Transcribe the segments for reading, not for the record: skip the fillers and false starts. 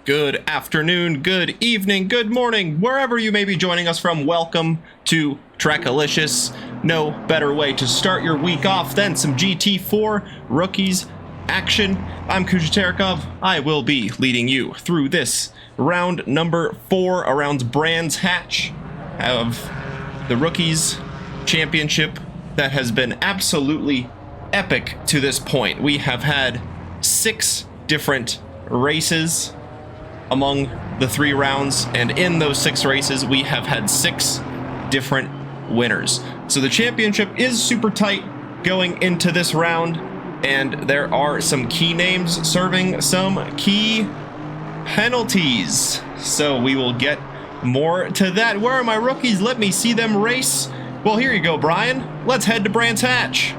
Good afternoon, good evening, good morning, wherever you may be joining us from. Welcome to Trekalicious. No better way to start your week off than some GT4 rookies action. I'm Kujaterikov. I will be leading you through this round number 4 around Brands Hatch of the Rookies Championship that has been absolutely epic to this point. We have had 6 different races among the 3 rounds, and in those 6 races we have had 6 different winners. So the championship is super tight going into this round, and there are some key names serving some key penalties. So we will get more to that. Where are my rookies? Let me see them race. Well, here you go, Brian. Let's head to Brands Hatch.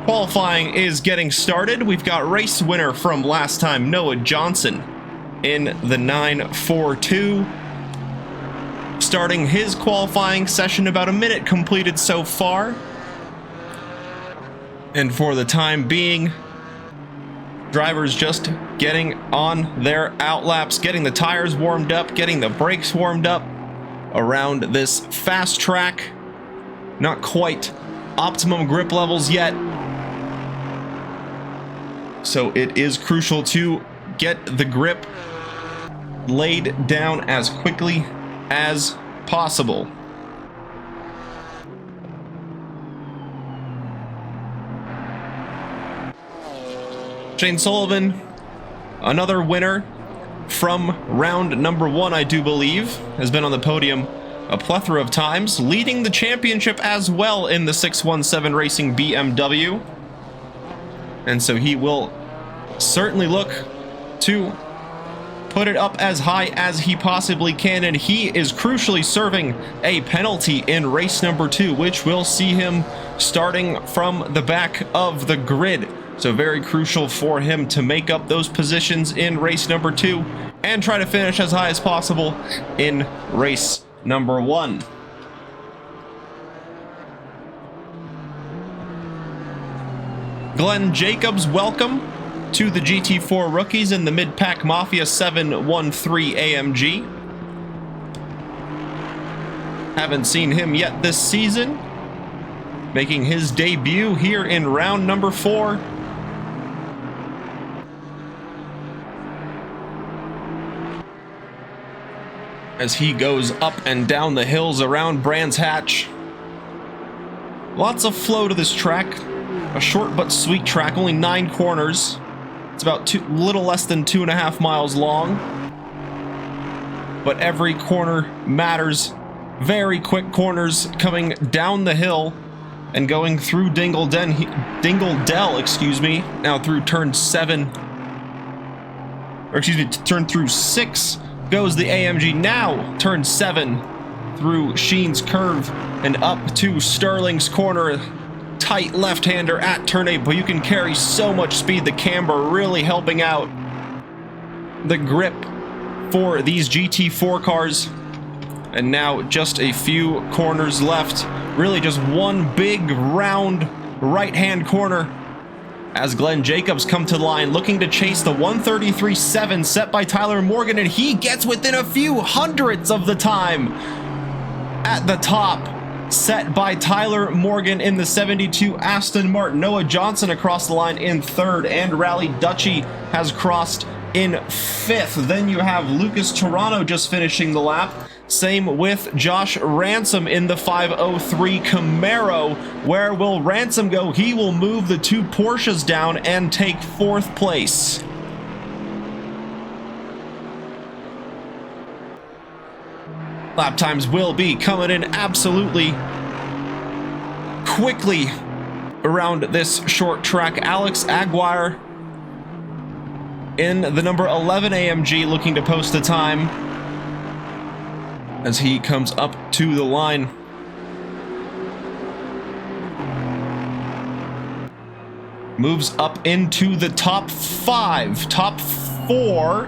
Qualifying is getting started. We've got race winner from last time, Noah Johnson, in the 942, starting his qualifying session. About a minute completed so far, and for the time being, drivers just getting on their outlaps, getting the tires warmed up, getting the brakes warmed up around this fast track. Not quite optimum grip levels yet, so it is crucial to get the grip laid down as quickly as possible. Shane Sullivan, another winner from round number 1, I do believe, has been on the podium a plethora of times, leading the championship as well in the 617 Racing BMW. And so he will certainly look to put it up as high as he possibly can, and he is crucially serving a penalty in race number 2, which will see him starting from the back of the grid. So very crucial for him to make up those positions in race number 2 and try to finish as high as possible in race number 1. Glenn Jacobs, welcome to the GT4 rookies in the Mid-Pack Mafia 713 AMG. Haven't seen him yet this season, making his debut here in round number 4. As he goes up and down the hills around Brands Hatch. Lots of flow to this track. A short but sweet track, only 9 corners. It's about little less than 2.5 miles long, but every corner matters. Very quick corners coming down the hill and going through Dingle Dell, excuse me. Now through turn 7, or excuse me, turn through 6 goes the AMG. Now turn 7 through Sheen's Curve and up to Sterling's Corner. Tight left-hander at turn 8, but you can carry so much speed. The camber really helping out the grip for these GT4 cars. And now just a few corners left. Really just one big round right-hand corner as Glenn Jacobs come to the line, looking to chase the 133.7 set by Tyler Morgan, and he gets within a few hundredths of the time at the top, set by Tyler Morgan in the 72 Aston Martin. Noah Johnson across the line in 3rd, and Rally Dutchy has crossed in 5th. Then you have Lucas Toronto just finishing the lap. Same with Josh Ransom in the 503 Camaro. Where will Ransom go? He will move the 2 Porsches down and take 4th place. Lap times will be coming in absolutely quickly around this short track. Alex Aguirre in the number 11 AMG looking to post the time as he comes up to the line. Moves up into the top 5, top 4.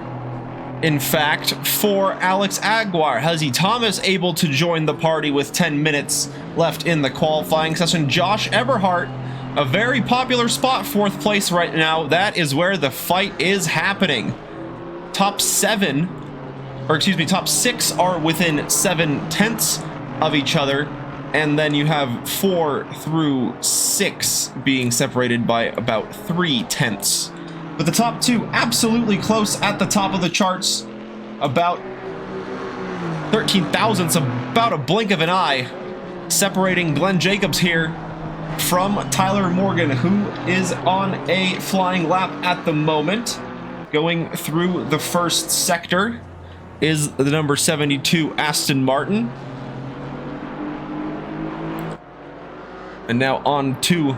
In fact, for Alex Aguirre. Hezzy Thomas able to join the party with 10 minutes left in the qualifying session. Josh Eberhardt, a very popular spot, 4th place right now. That is where the fight is happening. Top 7 or excuse me, top 6 are within 7 tenths of each other, and then you have 4 through 6 being separated by about 3 tenths. But the top 2 absolutely close at the top of the charts, about 13 thousandths, about a blink of an eye, separating Glenn Jacobs here from Tyler Morgan, who is on a flying lap at the moment. Going through the first sector is the number 72 Aston Martin. And now on to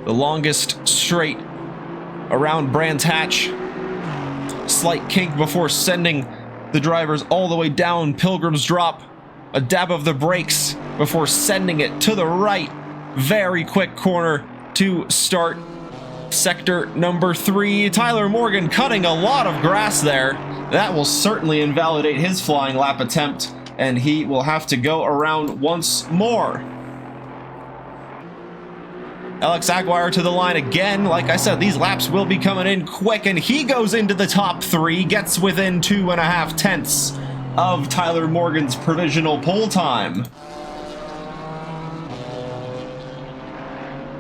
the longest straight around Brands Hatch. Slight kink before sending the drivers all the way down Pilgrim's Drop. A dab of the brakes before sending it to the right. Very quick corner to start sector number 3. Tyler Morgan cutting a lot of grass there. That will certainly invalidate his flying lap attempt, and he will have to go around once more. Alex Aguirre to the line again. Like I said, these laps will be coming in quick, and he goes into the top 3, gets within 2.5 tenths of Tyler Morgan's provisional pole time.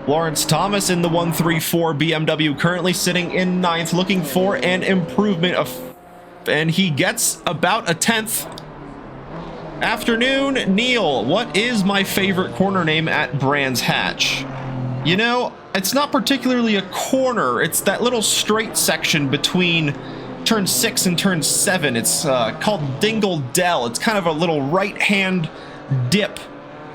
Lawrence Thomas in the 134 BMW currently sitting in 9th, looking for an improvement and he gets about a tenth. Afternoon, Neil. What is my favorite corner name at Brands Hatch? You know, it's not particularly a corner. It's that little straight section between turn 6 and turn 7. It's called Dingle Dell. It's kind of a little right-hand dip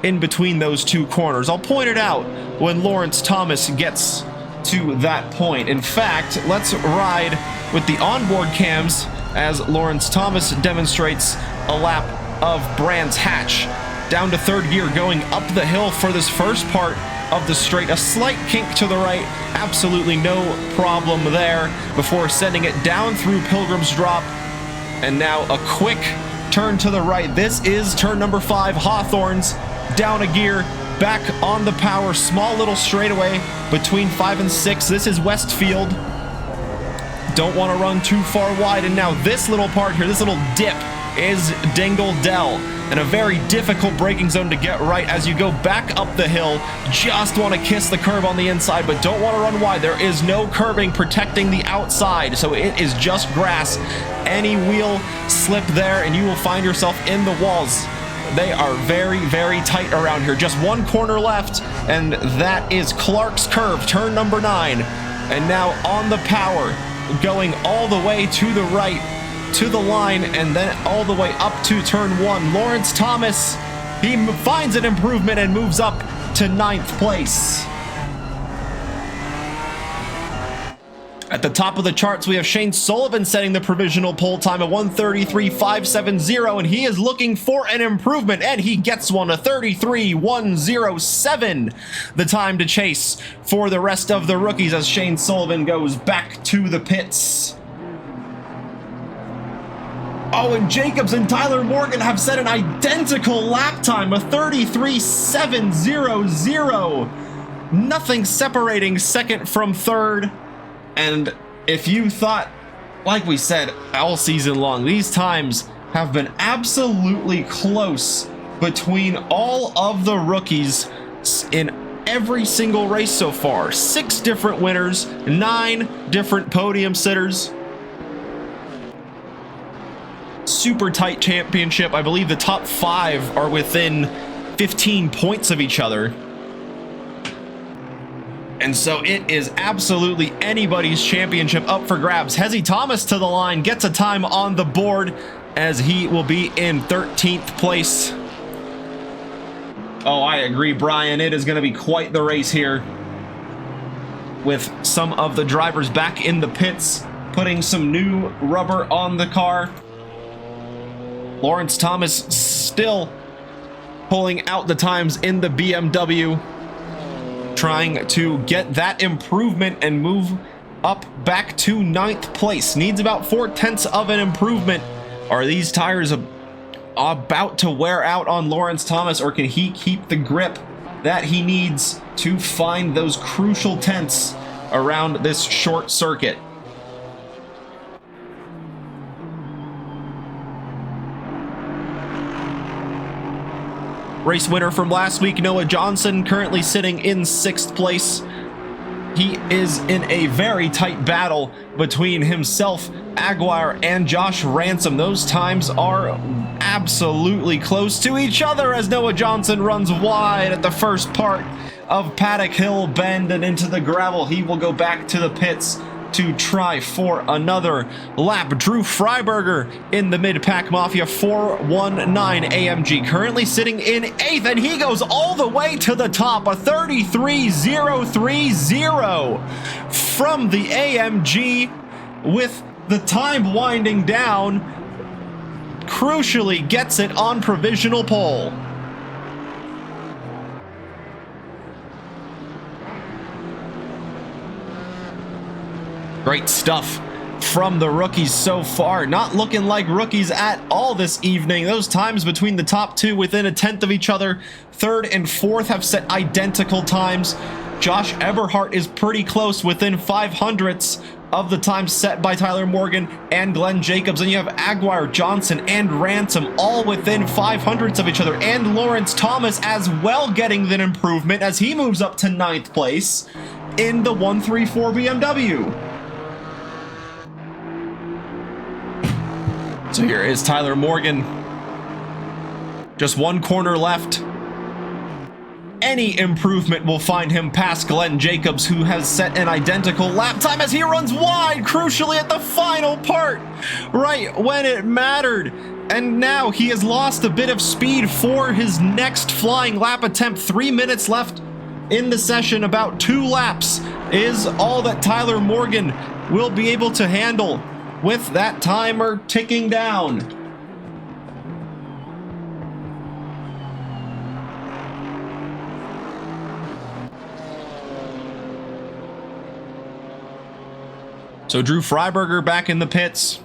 in between those two corners. I'll point it out when Lawrence Thomas gets to that point. In fact, let's ride with the onboard cams as Lawrence Thomas demonstrates a lap of Brands Hatch. Down to 3rd gear, going up the hill for this first part of the straight. A slight kink to the right, absolutely no problem there, before sending it down through Pilgrim's Drop. And now a quick turn to the right. This is turn number 5, Hawthorns. Down a gear, back on the power, small little straightaway between 5 and 6. This is Westfield. Don't want to run too far wide, and now this little part here, this little dip, is Dingle Dell, and a very difficult braking zone to get right as you go back up the hill. Just want to kiss the curb on the inside, but don't want to run wide. There is no curbing protecting the outside, so it is just grass. Any wheel slip there and you will find yourself in the walls. They are very, very tight around here. Just one corner left, and that is Clark's Curve, turn number 9. And now on the power, going all the way to the right, to the line, and then all the way up to turn 1. Lawrence Thomas, he finds an improvement and moves up to 9th place. At the top of the charts, we have Shane Sullivan setting the provisional pole time at 1:33.570, and he is looking for an improvement, and he gets one, a 33.107. The time to chase for the rest of the rookies as Shane Sullivan goes back to the pits. Oh, and Jacobs and Tyler Morgan have set an identical lap time, a 33.700. Nothing separating second from third. And if you thought, like we said all season long, these times have been absolutely close between all of the rookies in every single race so far. 6 different winners, 9 different podium sitters. Super tight championship. I believe the top 5 are within 15 points of each other. And so it is absolutely anybody's championship up for grabs. Hezzy Thomas to the line, gets a time on the board as he will be in 13th place. Oh, I agree, Brian. It is going to be quite the race here, with some of the drivers back in the pits, putting some new rubber on the car. Lawrence Thomas still pulling out the times in the BMW, trying to get that improvement and move up back to 9th place. Needs about 4/10 of an improvement. Are these tires about to wear out on Lawrence Thomas, or can he keep the grip that he needs to find those crucial tenths around this short circuit? Race winner from last week, Noah Johnson, currently sitting in 6th place. He is in a very tight battle between himself, Aguirre, and Josh Ransom. Those times are absolutely close to each other as Noah Johnson runs wide at the first part of Paddock Hill Bend and into the gravel. He will go back to the pits to try for another lap. Drew Freiberger in the mid-pack Mafia 419 AMG, currently sitting in 8th, and he goes all the way to the top, a 33.030 from the AMG, with the time winding down, crucially gets it on provisional pole. Great stuff from the rookies so far. Not looking like rookies at all this evening. Those times between the top two within a 10th of each other. 3rd and 4th have set identical times. Josh Eberhardt is pretty close, within 500ths of the times set by Tyler Morgan and Glenn Jacobs. And you have Aguirre, Johnson, and Ransom all within 500ths of each other. And Lawrence Thomas as well getting an improvement as he moves up to 9th place in the 134 BMW. So here is Tyler Morgan. Just one corner left. Any improvement will find him past Glenn Jacobs, who has set an identical lap time as he runs wide, crucially at the final part, right when it mattered. And now he has lost a bit of speed for his next flying lap attempt. 3 minutes left in the session. About 2 laps is all that Tyler Morgan will be able to handle, with that timer ticking down. So Drew Freiberger back in the pits.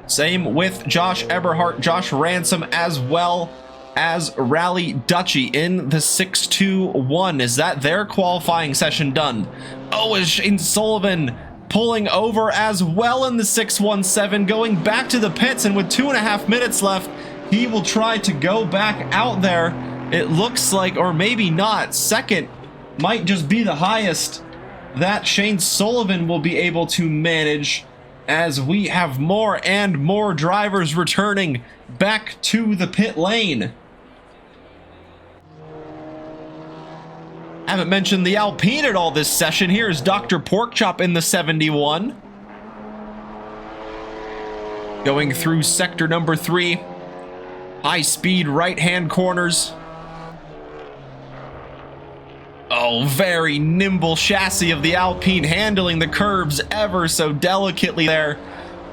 Same with Josh Eberhardt, Josh Ransom, as well as Rally Dutchy in the 621. Is that their qualifying session done? Oh, is Shane Sullivan pulling over as well in the 617, going back to the pits, and with 2.5 minutes left, he will try to go back out there. It looks like, or maybe not, 2nd might just be the highest that Shane Sullivan will be able to manage, as we have more and more drivers returning back to the pit lane. Haven't mentioned the Alpine at all this session. Here's Dr. Porkchop in the 71. Going through sector number 3. High-speed right-hand corners. Oh, very nimble chassis of the Alpine, handling the curves ever so delicately there.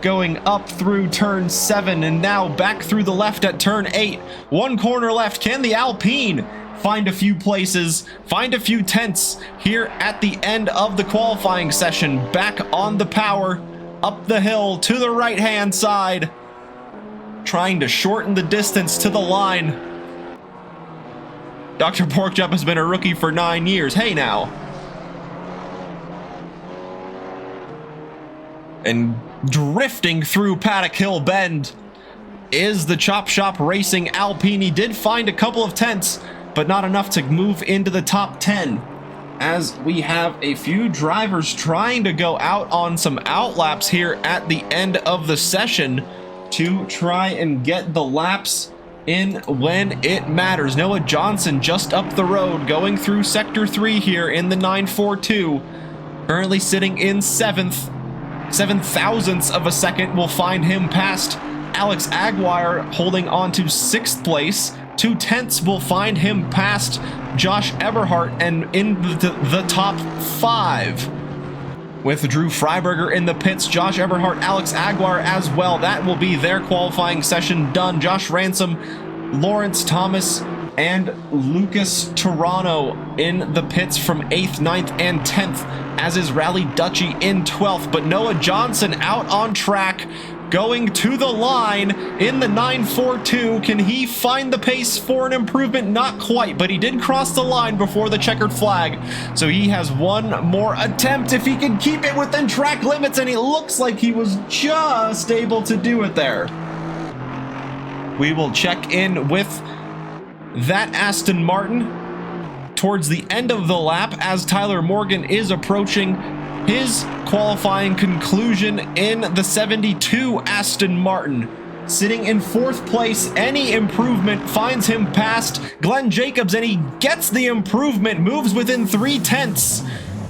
Going up through turn 7 and now back through the left at turn 8. 1 corner left. Can the Alpine find a few places, find a few tenths here at the end of the qualifying session? Back on the power, up the hill to the right-hand side, trying to shorten the distance to the line. Dr. Porkchop has been a rookie for 9 years. Hey now. And drifting through Paddock Hill Bend is the Chop Shop Racing Alpine. He did find a couple of tenths, but not enough to move into the top 10, as we have a few drivers trying to go out on some outlaps here at the end of the session to try and get the laps in when it matters. Noah Johnson just up the road, going through sector 3 here in the 942, currently sitting in 7th. 7 thousandths of a second will find him past Alex Aguirre, holding on to 6th place. 2 tenths will find him past Josh Eberhardt and in the top 5. With Drew Freiberger in the pits, Josh Eberhardt, Alex Aguirre as well. That will be their qualifying session done. Josh Ransom, Lawrence Thomas, and Lucas Toronto in the pits from 8th, 9th, and 10th, as is Rally Dutchy in 12th. But Noah Johnson out on track, going to the line in the 942. Can he find the pace for an improvement? Not quite, but he did cross the line before the checkered flag. So he has one more attempt if he can keep it within track limits, and it looks like he was just able to do it there. We will check in with that Aston Martin towards the end of the lap as Tyler Morgan is approaching his qualifying conclusion in the 72 Aston Martin. Sitting in 4th place, any improvement finds him past Glenn Jacobs, and he gets the improvement, moves within 3/10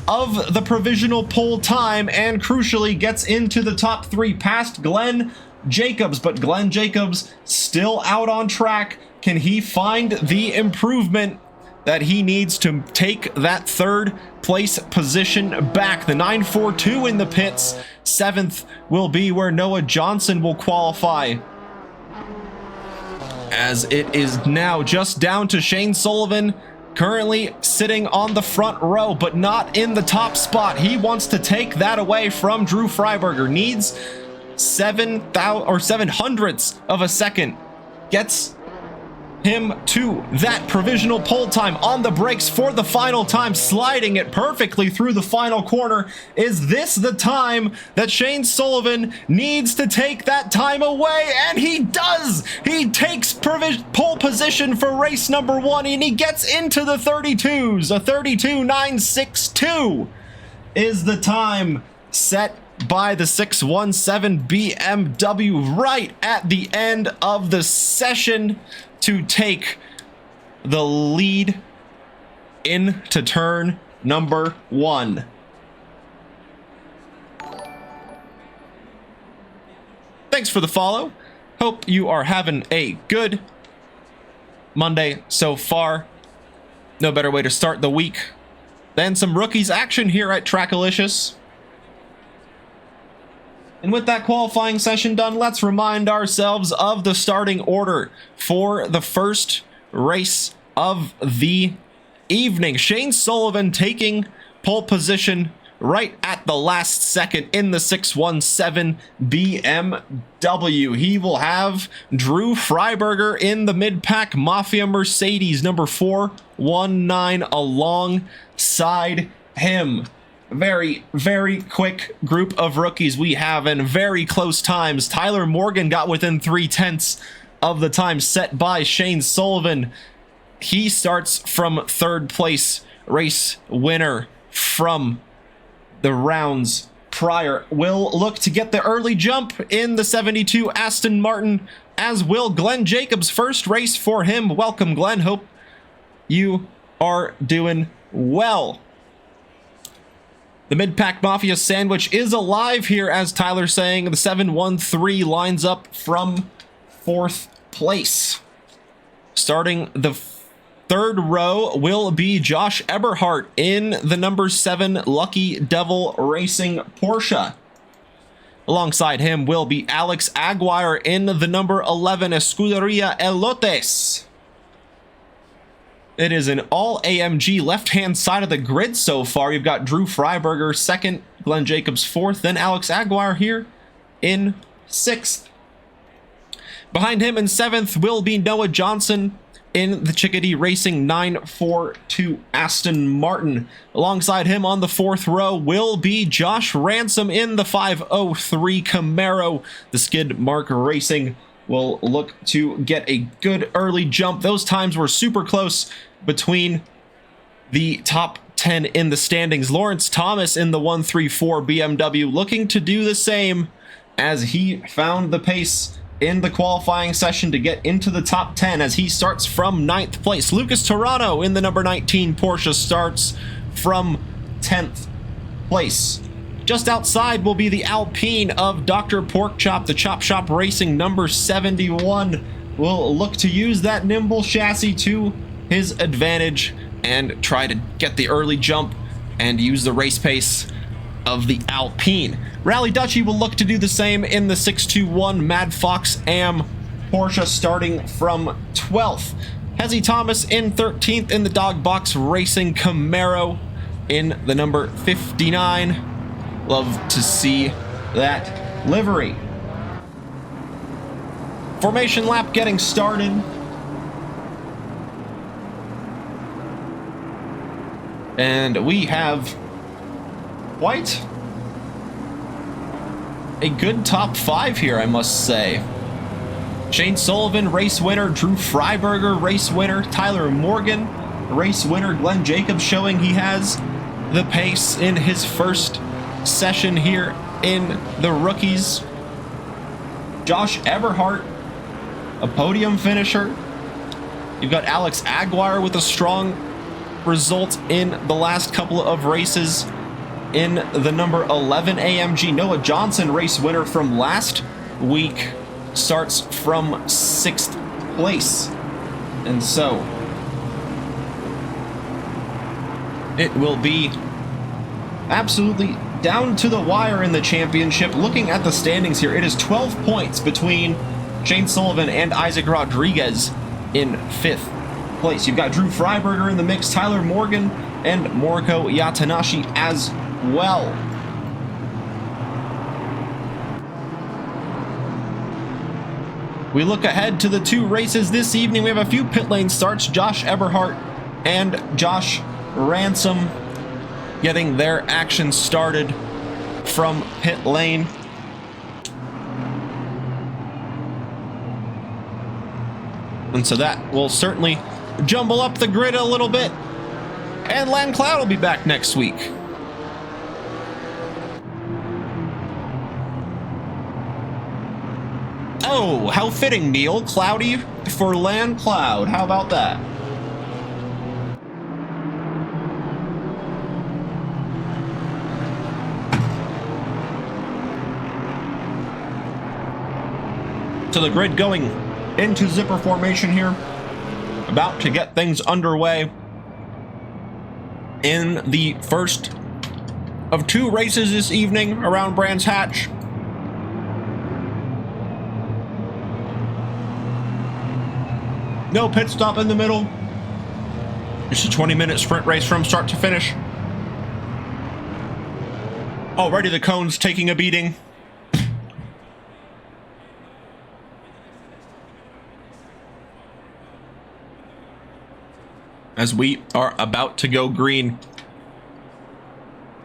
of the provisional pole time, and crucially gets into the top 3 past Glenn Jacobs. But Glenn Jacobs still out on track. Can he find the improvement that he needs to take that 3rd place position back? The 942 in the pits. 7th will be where Noah Johnson will qualify, as it is now just down to Shane Sullivan, currently sitting on the front row, but not in the top spot. He wants to take that away from Drew Freiberger. Needs 7/700ths of a second. Gets him to that provisional pole time. On the brakes for the final time, sliding it perfectly through the final corner. Is this the time that Shane Sullivan needs to take that time away? And he does! He takes pole position for race number 1, and he gets into the 32s. A 32.962 is the time set by the 617 BMW right at the end of the session to take the lead into turn number 1. Thanks for the follow. Hope you are having a good Monday so far. No better way to start the week than some rookies action here at Trackalicious. And with that qualifying session done, let's remind ourselves of the starting order for the first race of the evening. Shane Sullivan taking pole position right at the last second in the 617 BMW. He will have Drew Freiberger in the mid-pack Mafia Mercedes number 419 alongside him. Very, very quick group of rookies we have, and very close times. Tyler Morgan got within 3/10 of the time set by Shane Sullivan. He starts from 3rd place, race winner from the rounds prior. Will look to get the early jump in the 72 Aston Martin, as will Glenn Jacobs. First race for him. Welcome, Glenn. Hope you are doing well. The mid-pack Mafia sandwich is alive here, as Tyler's saying. The 713 lines up from 4th place. Starting the 3rd row will be Josh Eberhardt in the number 7 Lucky Devil Racing Porsche. Alongside him will be Alex Aguirre in the number 11 Escuderia Elotes. It is an all AMG left-hand side of the grid so far. You've got Drew Freiberger 2nd, Glenn Jacobs 4th, then Alex Aguirre here in 6th. Behind him in 7th will be Noah Johnson in the Chickadee Racing 942 Aston Martin. Alongside him on the 4th row will be Josh Ransom in the 503 Camaro. The Skid Mark Racing will look to get a good early jump. Those times were super close between the top 10 in the standings. Lawrence Thomas in the 134 BMW looking to do the same, as he found the pace in the qualifying session to get into the top 10 as he starts from 9th place. Lucas Torano in the number 19 Porsche starts from 10th place. Just outside will be the Alpine of Dr. Porkchop. The Chop Shop Racing number 71 will look to use that nimble chassis to his advantage and try to get the early jump and use the race pace of the Alpine. Rally Dutchy will look to do the same in the 621 Mad Fox Am Porsche, starting from 12th. Hezzy Thomas in 13th in the Dog Box Racing Camaro in the number 59. Love to see that livery. Formation lap getting started. And we have quite a good top 5 here, I must say. Shane Sullivan, race winner. Drew Freiberger, race winner. Tyler Morgan, race winner. Glenn Jacobs showing he has the pace in his first session here in the rookies. Josh Everhart, a podium finisher. You've got Alex Aguirre with a strong result in the last couple of races in the number 11 AMG. Noah Johnson, race winner from last week, starts from 6th place. And so it will be absolutely down to the wire in the championship. Looking at the standings here, it is 12 points between Shane Sullivan and Isaac Rodriguez in 5th place. You've got Drew Freiberger in the mix, Tyler Morgan, and Moriko Yatanashi as well. We look ahead to the 2 races this evening. We have a few pit lane starts. Josh Everhart and Josh Ransom getting their action started from pit lane. And so that will certainly jumble up the grid a little bit. And Len Cloud will be back next week. Oh, how fitting, Neil. Cloudy for Land Cloud. How about that? So the grid going into zipper formation here. About to get things underway in the first of 2 races this evening around Brands Hatch. No pit stop in the middle. Just a 20-minute sprint race from start to finish. Already the cone's taking a beating. As we are about to go green.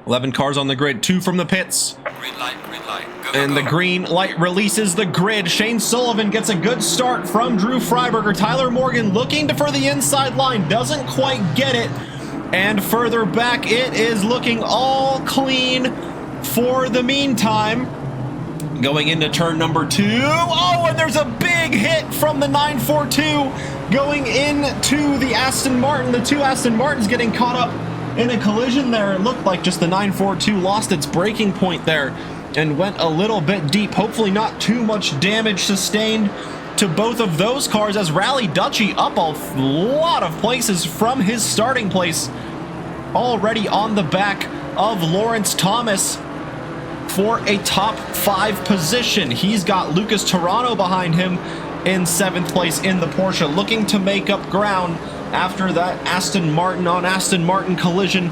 11 cars on the grid, 2 from the pits. Green light, go, and go, the green light releases the grid. Shane Sullivan gets a good start from Drew Freiberger. Tyler Morgan looking for the inside line, doesn't quite get it. And further back, it is looking all clean for the meantime. Going into turn number 2. Oh, and there's a big hit from the 942 going into the Aston Martin. The 2 Aston Martins getting caught up in a collision there. It looked like just the 942 lost its braking point there and went a little bit deep. Hopefully not too much damage sustained to both of those cars, as Rally Dutchy up a lot of places from his starting place, already on the back of Lawrence Thomas for a top 5 position. He's got Lucas Toronto behind him in 7th place in the Porsche, looking to make up ground after that Aston Martin on Aston Martin collision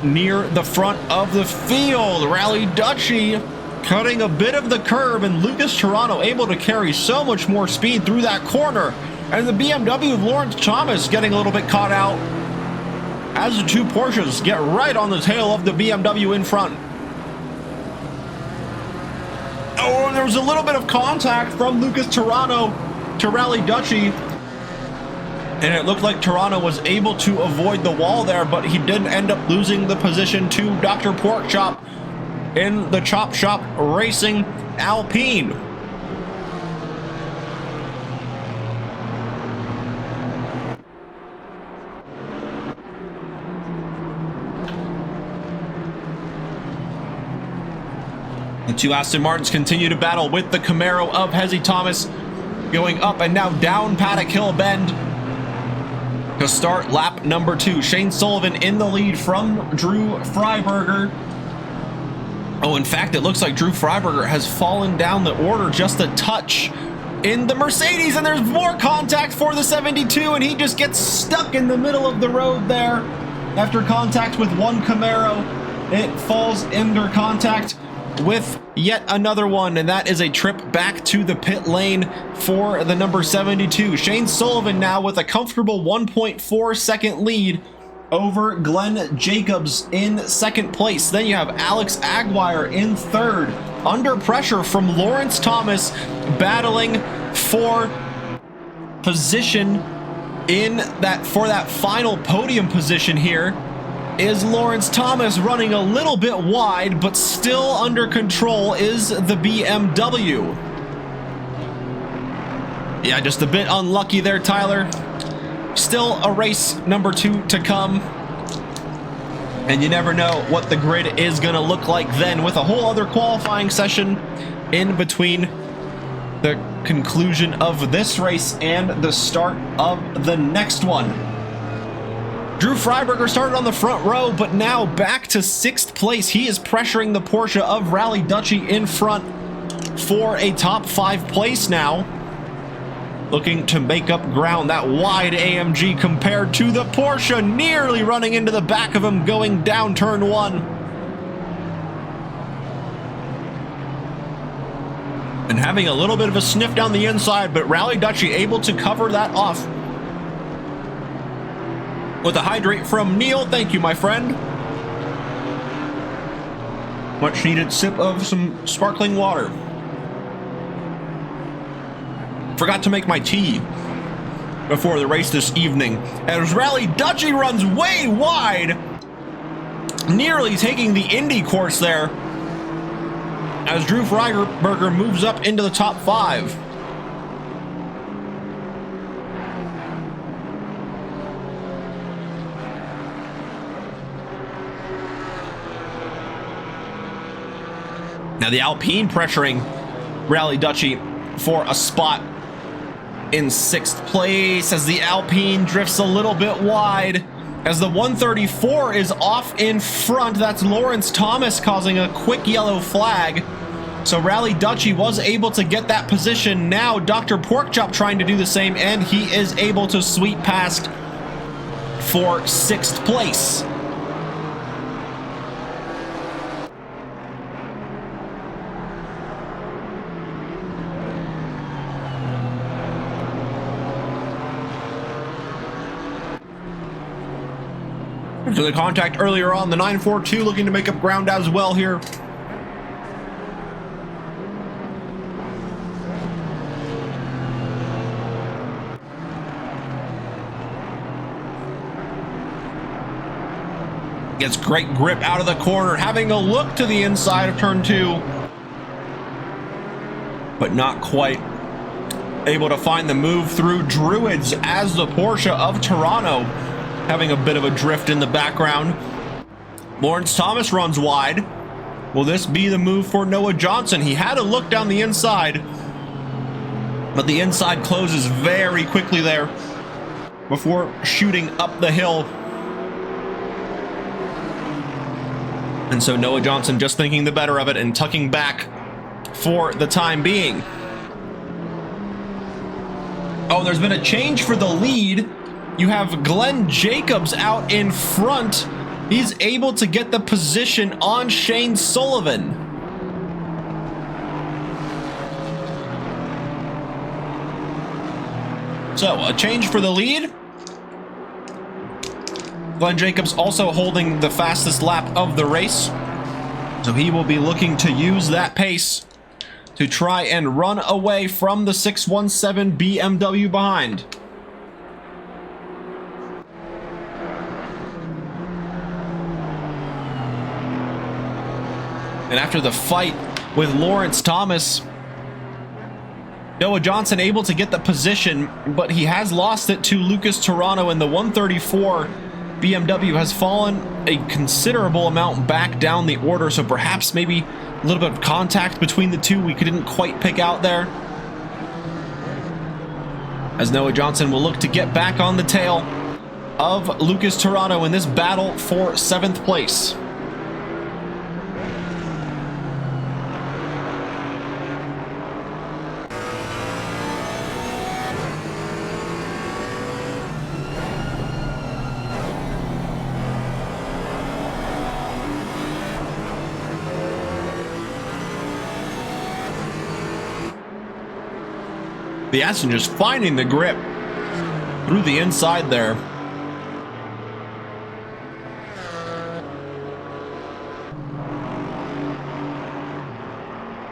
near the front of the field. Rally Dutchy cutting a bit of the curb, and Lucas Toronto able to carry so much more speed through that corner. And the BMW of Lawrence Thomas getting a little bit caught out as the 2 Porsches get right on the tail of the BMW in front. Oh, and there was a little bit of contact from Lucas Toronto to Rally Dutchy. And it looked like Toronto was able to avoid the wall there, but he did end up losing the position to Dr. Porkchop in the Chop Shop Racing Alpine. The 2 Aston Martins continue to battle with the Camaro of Hezzy Thomas, going up and now down Paddock Hill Bend to start lap number 2. Shane Sullivan in the lead from Drew Freiberger. Oh, in fact, it looks like Drew Freiberger has fallen down the order just a touch in the Mercedes, and there's more contact for the 72, and he just gets stuck in the middle of the road there. After contact with one Camaro, it falls under contact with yet another one, and that is a trip back to the pit lane for the number 72. Shane Sullivan now with a comfortable 1.4 second lead over Glenn Jacobs in 2nd place. Then you have Alex Aguirre in 3rd, under pressure from Lawrence Thomas, battling for position for that final podium position here is Lawrence Thomas, running a little bit wide, but still under control is the BMW. Yeah, just a bit unlucky there, Tyler. Still a race number 2 to come. And you never know what the grid is going to look like then, with a whole other qualifying session in between the conclusion of this race and the start of the next one. Drew Freiberger started on the front row, but now back to 6th place. He is pressuring the Porsche of Rally Dutchy in front for a top 5 place now. Looking to make up ground. That wide AMG compared to the Porsche, nearly running into the back of him going down turn 1. And having a little bit of a sniff down the inside, but Rally Dutchy able to cover that off. With a hydrate from Neil. Thank you, my friend. Much needed sip of some sparkling water. Forgot to make my tea before the race this evening. As Rally Dutchy runs way wide, nearly taking the Indy course there, as Drew Freiberger moves up into the top 5. Now the Alpine pressuring Rally Dutchy for a spot in 6th place, as the Alpine drifts a little bit wide as the 134 is off in front. That's Lawrence Thomas causing a quick yellow flag. So Rally Dutchy was able to get that position. Now Dr. Porkchop trying to do the same, and he is able to sweep past for 6th place. To the contact earlier on, the 942 looking to make up ground as well here. Gets great grip out of the corner, having a look to the inside of turn 2, but not quite able to find the move through Druids, as the Porsche of Toronto having a bit of a drift in the background. Lawrence Thomas runs wide. Will this be the move for Noah Johnson? He had a look down the inside, but the inside closes very quickly there before shooting up the hill. And so Noah Johnson just thinking the better of it and tucking back for the time being. Oh, there's been a change for the lead. You have Glenn Jacobs out in front. He's able to get the position on Shane Sullivan. So, a change for the lead. Glenn Jacobs also holding the fastest lap of the race. So he will be looking to use that pace to try and run away from the 617 BMW behind. And after the fight with Lawrence Thomas, Noah Johnson able to get the position, but he has lost it to Lucas Toronto, and the 134 BMW has fallen a considerable amount back down the order, so perhaps maybe a little bit of contact between the two we didn't quite pick out there. As Noah Johnson will look to get back on the tail of Lucas Toronto in this battle for 7th place. The Aston just finding the grip through the inside there.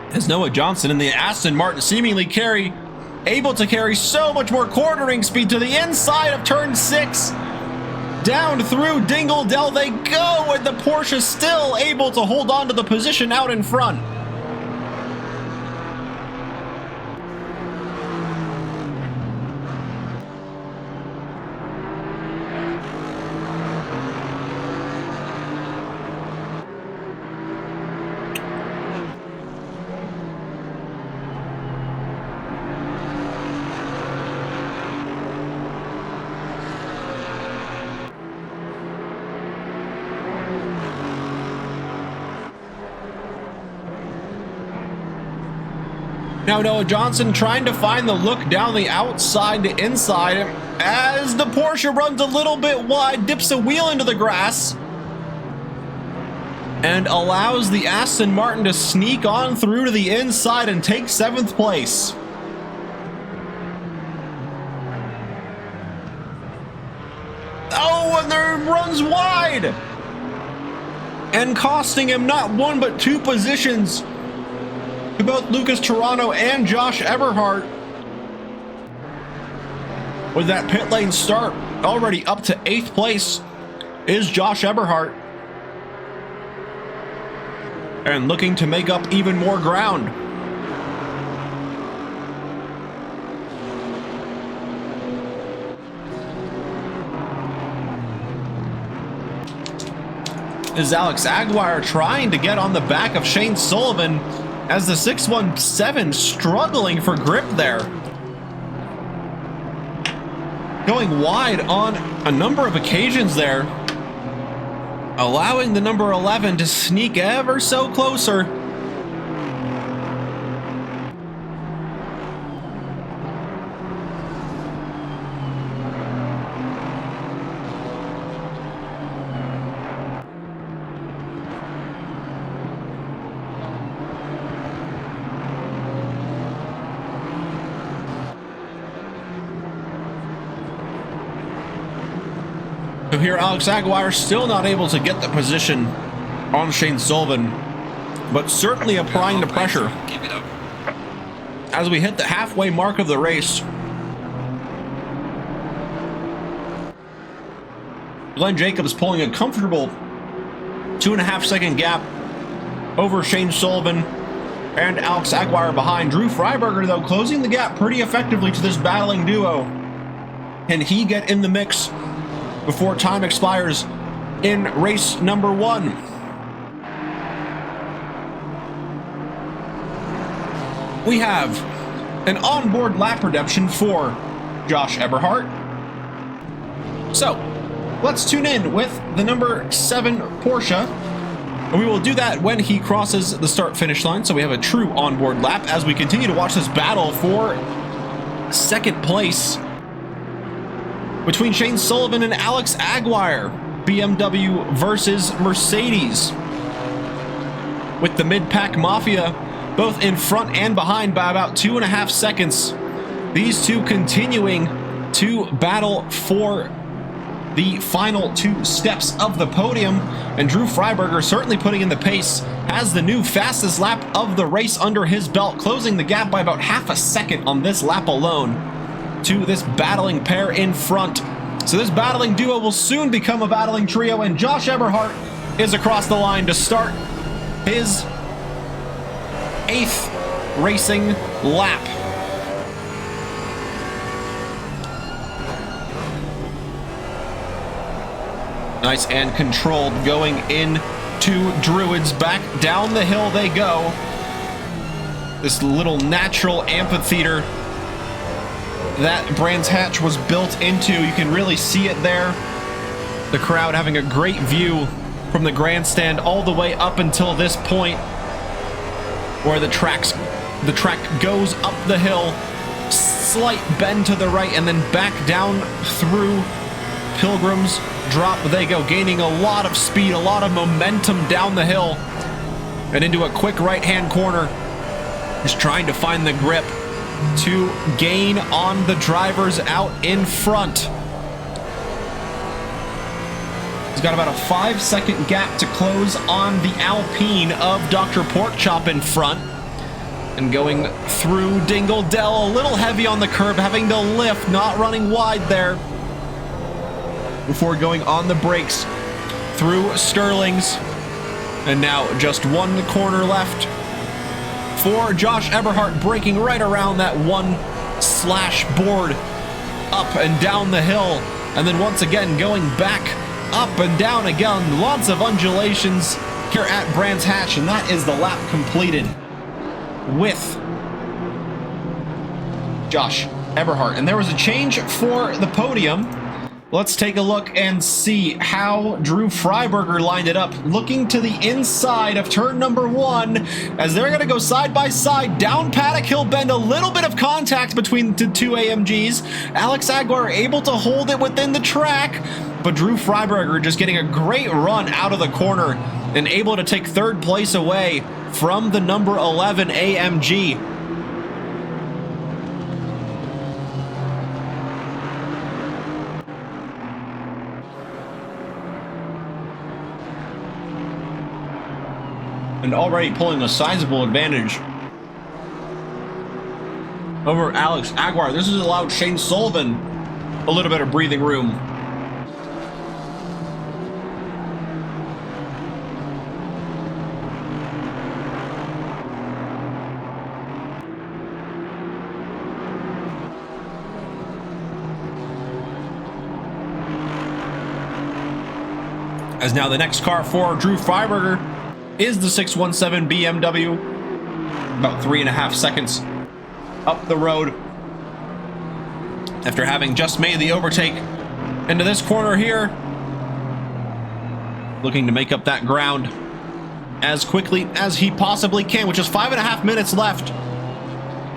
As Noah Johnson and the Aston Martin seemingly carry able to carry so much more cornering speed to the inside of turn 6. Down through Dingle Dell they go, and the Porsche still able to hold on to the position out in front. Now Noah Johnson trying to find the look down the outside to inside as the Porsche runs a little bit wide, dips a wheel into the grass, and allows the Aston Martin to sneak on through to the inside and take 7th place. Oh, and there runs wide! And costing him not 1 but 2 positions to both Lucas Toronto and Josh Eberhardt. With that pit lane start, already up to 8th place is Josh Eberhardt. And looking to make up even more ground. Is Alex Aguirre trying to get on the back of Shane Sullivan as the 617 struggling for grip there. Going wide on a number of occasions there, allowing the number 11 to sneak ever so closer. So here Alex Aguirre still not able to get the position on Shane Sullivan, but certainly applying the pressure. As we hit the halfway mark of the race, Glenn Jacobs pulling a comfortable 2.5 second gap over Shane Sullivan and Alex Aguirre behind. Drew Freiberger, though, closing the gap pretty effectively to this battling duo. Can he get in the mix before time expires in race number 1? We have an onboard lap redemption for Josh Eberhardt. So let's tune in with the number 7 Porsche, and we will do that when he crosses the start finish line. So we have a true onboard lap as we continue to watch this battle for 2nd place between Shane Sullivan and Alex Aguirre. BMW versus Mercedes, with the mid-pack Mafia both in front and behind by about 2.5 seconds. These two continuing to battle for the final 2 steps of the podium, and Drew Freiberger certainly putting in the pace, has the new fastest lap of the race under his belt, closing the gap by about 0.5 seconds on this lap alone to this battling pair in front. So this battling duo will soon become a battling trio, and Josh Eberhardt is across the line to start his 8th racing lap. Nice and controlled going into Druids. Back down the hill they go. This little natural amphitheater that Brands Hatch was built into. You can really see it there. The crowd having a great view from the grandstand all the way up until this point where the track goes up the hill, slight bend to the right, and then back down through Pilgrim's Drop they go, gaining a lot of speed, a lot of momentum down the hill and into a quick right-hand corner. Just trying to find the grip to gain on the drivers out in front. He's got about a 5-second gap to close on the Alpine of Dr. Porkchop in front. And going through Dingle Dell, a little heavy on the curb, having to lift, not running wide there. Before going on the brakes through Sterling's. And now just one corner left for Josh Eberhardt, braking right around that one slash board, up and down the hill, and then once again going back up and down again. Lots of undulations here at Brands Hatch, and that is the lap completed with Josh Eberhardt. And there was a change for the podium. Let's take a look and see how Drew Freiberger lined it up. Looking to the inside of turn number 1 as they're going to go side by side down Paddock Hill Bend. A little bit of contact between the two AMGs. Alex Aguilar able to hold it within the track, but Drew Freiberger just getting a great run out of the corner and able to take third place away from the number 11 AMG. And already pulling a sizable advantage over Alex Aguilar. This has allowed Shane Sullivan a little bit of breathing room. As now the next car for Drew Freiberger is the 617 BMW, about 3.5 seconds up the road after having just made the overtake into this corner here, looking to make up that ground as quickly as he possibly can, which is 5.5 minutes left.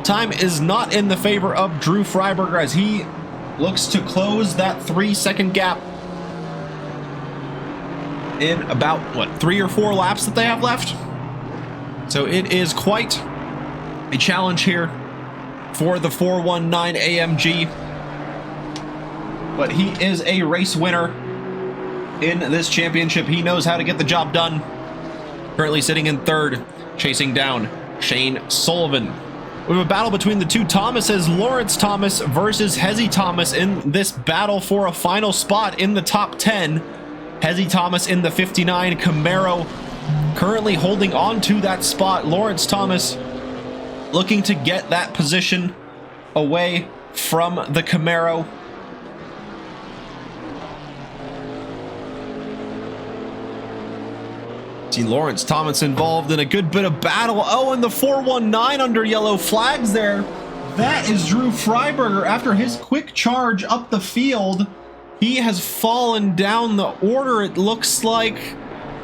Time is not in the favor of Drew Freiberger as he looks to close that 3-second gap in about, what, 3 or 4 laps that they have left. So it is quite a challenge here for the 419 AMG. But he is a race winner in this championship. He knows how to get the job done. Currently sitting in third, chasing down Shane Sullivan. We have a battle between the two Thomases, Lawrence Thomas versus Hezzy Thomas in this battle for a final spot in the top 10. Hezzy Thomas in the 59 Camaro currently holding on to that spot. Lawrence Thomas looking to get that position away from the Camaro. See Lawrence Thomas involved in a good bit of battle. Oh, and the 419 under yellow flags there. That is Drew Freiberger after his quick charge up the field. He has fallen down the order, it looks like,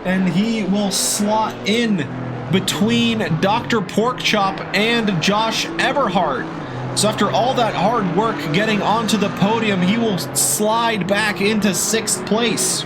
and he will slot in between Dr. Porkchop and Josh Eberhardt. So after all that hard work getting onto the podium, he will slide back into 6th place.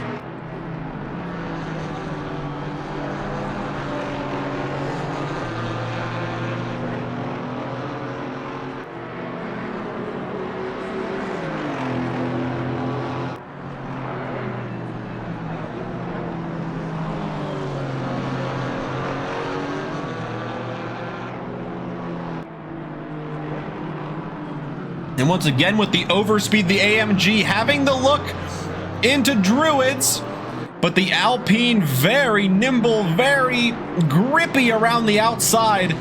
And once again with the overspeed, the AMG having the look into Druids, but the Alpine very nimble, very grippy around the outside,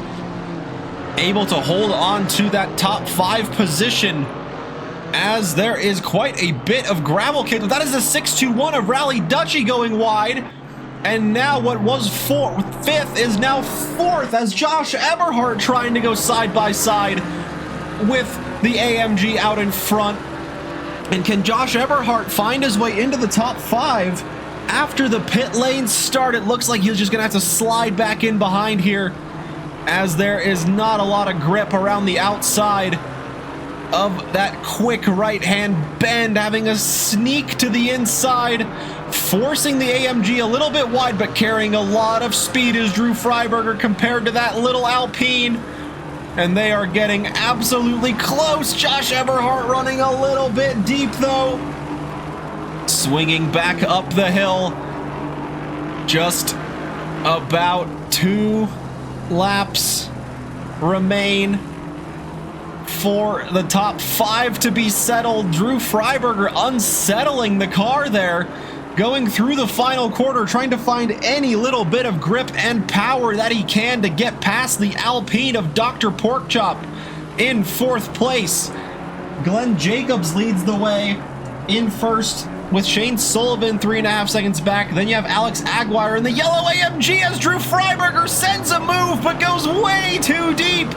able to hold on to that top 5 position as there is quite a bit of gravel kit. That is a 621 of Rally Dutchy going wide. And now what was 5th is now 4th as Josh Eberhardt trying to go side by side with the AMG out in front. And can Josh Eberhardt find his way into the top 5 after the pit lane start? It looks like he's just gonna have to slide back in behind here as there is not a lot of grip around the outside of that quick right-hand bend, having a sneak to the inside, forcing the AMG a little bit wide, but carrying a lot of speed is Drew Freiberger compared to that little Alpine. And they are getting absolutely close. Josh Eberhardt running a little bit deep though. Swinging back up the hill. Just about 2 laps remain for the top 5 to be settled. Drew Freiberger unsettling the car there, going through the final quarter, trying to find any little bit of grip and power that he can to get past the Alpine of Dr. Porkchop in 4th place. Glenn Jacobs leads the way in 1st with Shane Sullivan 3.5 seconds back. Then you have Alex Aguirre in the yellow AMG as Drew Freiberger sends a move but goes way too deep.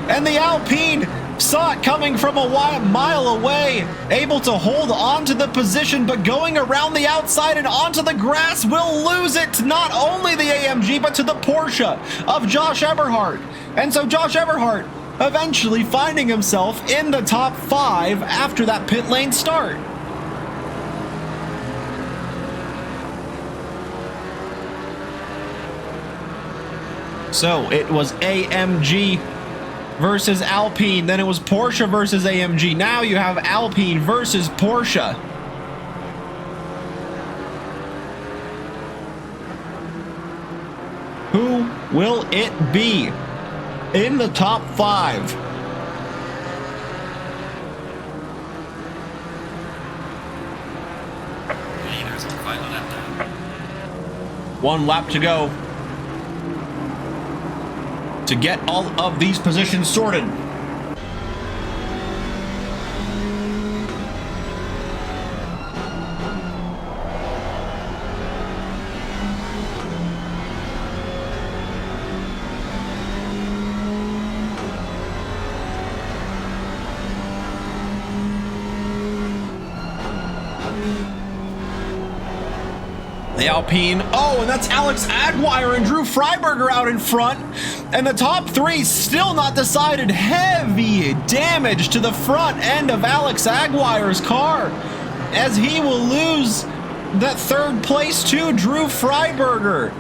And the Alpine saw it coming from a mile away, able to hold on to the position, but going around the outside and onto the grass will lose it to not only the AMG, but to the Porsche of Josh Eberhardt. And so Josh Eberhardt eventually finding himself in the top 5 after that pit lane start. So it was AMG versus Alpine, then it was Porsche versus AMG. Now you have Alpine versus Porsche. Who will it be in the top 5? One lap to go to get all of these positions sorted. The Alpine, oh, and that's Alex Aguirre and Drew Freiberger out in front. And the top 3 still not decided. Heavy damage to the front end of Alex Aguirre's car, as he will lose that 3rd place to Drew Freiberger.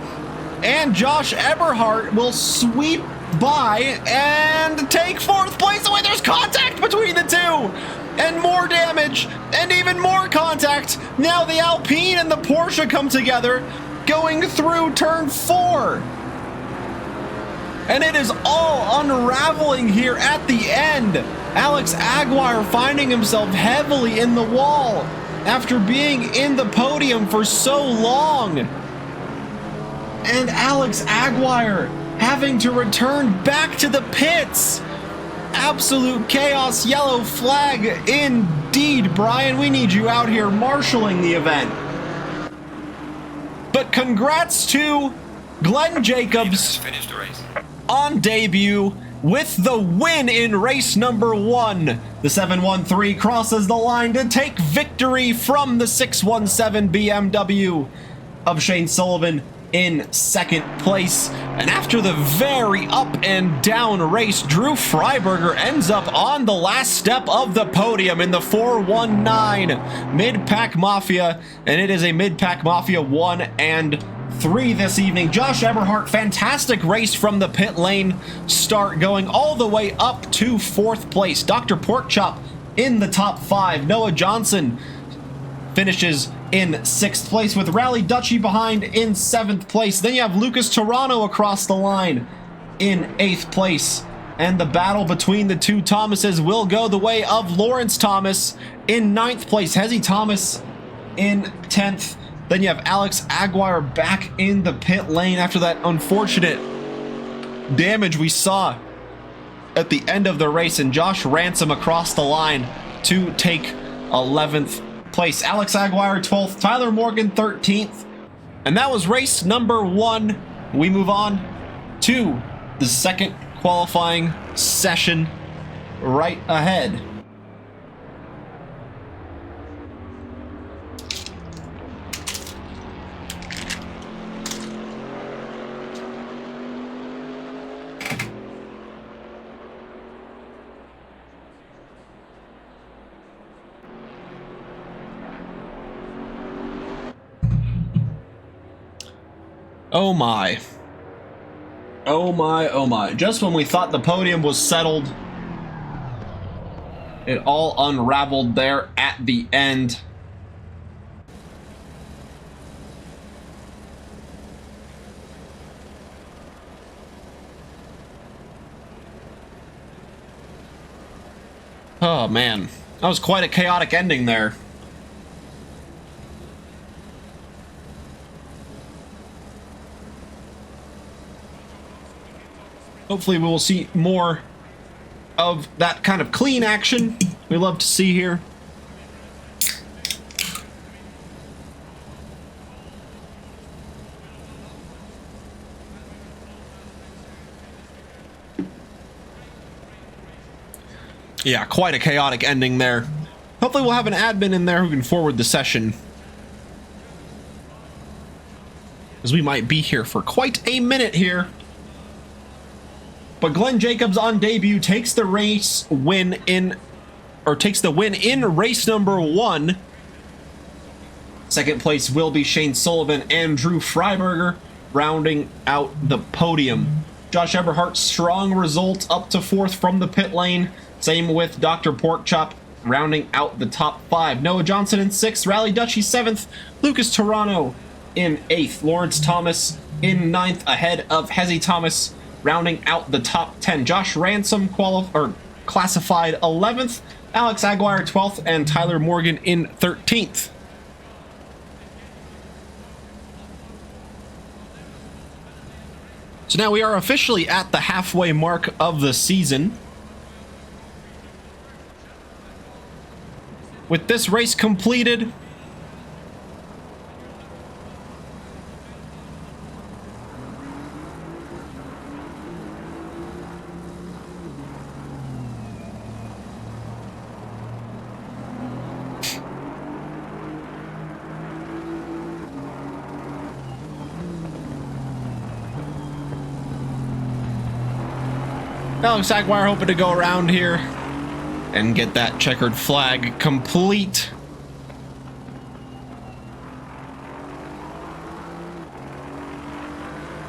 And Josh Eberhardt will sweep by and take 4th place. Oh, wait, there's contact between the two. And more damage, and even more contact. Now the Alpine and the Porsche come together, going through turn 4. And it is all unraveling here at the end. Alex Aguirre finding himself heavily in the wall after being in the podium for so long. And Alex Aguirre having to return back to the pits. Absolute chaos, yellow flag indeed. Brian, we need you out here marshaling the event. But congrats to Glenn Jacobs on debut with the win in race number 1. The 713 crosses the line to take victory from the 617 BMW of Shane Sullivan in 2nd place. And after the very up and down race, Drew Freiberger ends up on the last step of the podium in the 419 Mid-Pack Mafia, and it is a Mid-Pack Mafia 1 and 3 this evening. Josh Eberhardt, fantastic race from the pit lane start, going all the way up to 4th place. Dr. Porkchop in the top 5. Noah Johnson finishes in 6th place, with Rally Dutchy behind in 7th place. Then you have Lucas Toronto across the line in 8th place. And the battle between the two Thomases will go the way of Lawrence Thomas in 9th place. Hezzy Thomas in 10th. Then you have Alex Aguirre back in the pit lane after that unfortunate damage we saw at the end of the race. And Josh Ransom across the line to take 11th place. Alex Aguirre 12th, Tyler Morgan 13th. And that was race number 1. We move on to the 2nd qualifying session right ahead. Oh my. Oh my, oh my. Just when we thought the podium was settled, it all unraveled there at the end. Oh, man. That was quite a chaotic ending there. Hopefully we will see more of that kind of clean action we love to see here. Yeah, quite a chaotic ending there. Hopefully we'll have an admin in there who can forward the session, as we might be here for quite a minute here. But Glenn Jacobs on debut takes the win in race number 1. Second place will be Shane Sullivan and Drew Freiberger rounding out the podium. Josh Eberhardt, strong result up to 4th from the pit lane. Same with Dr. Porkchop rounding out the top 5. Noah Johnson in 6th, Rally Dutchie 7th, Lucas Toronto in 8th, Lawrence Thomas in 9th ahead of Hezzy Thomas rounding out the top 10. Josh Ransom classified 11th, Alex Aguirre 12th, and Tyler Morgan in 13th. So now we are officially at the halfway mark of the season. With this race completed, Alex Aguirre hoping to go around here and get that checkered flag complete.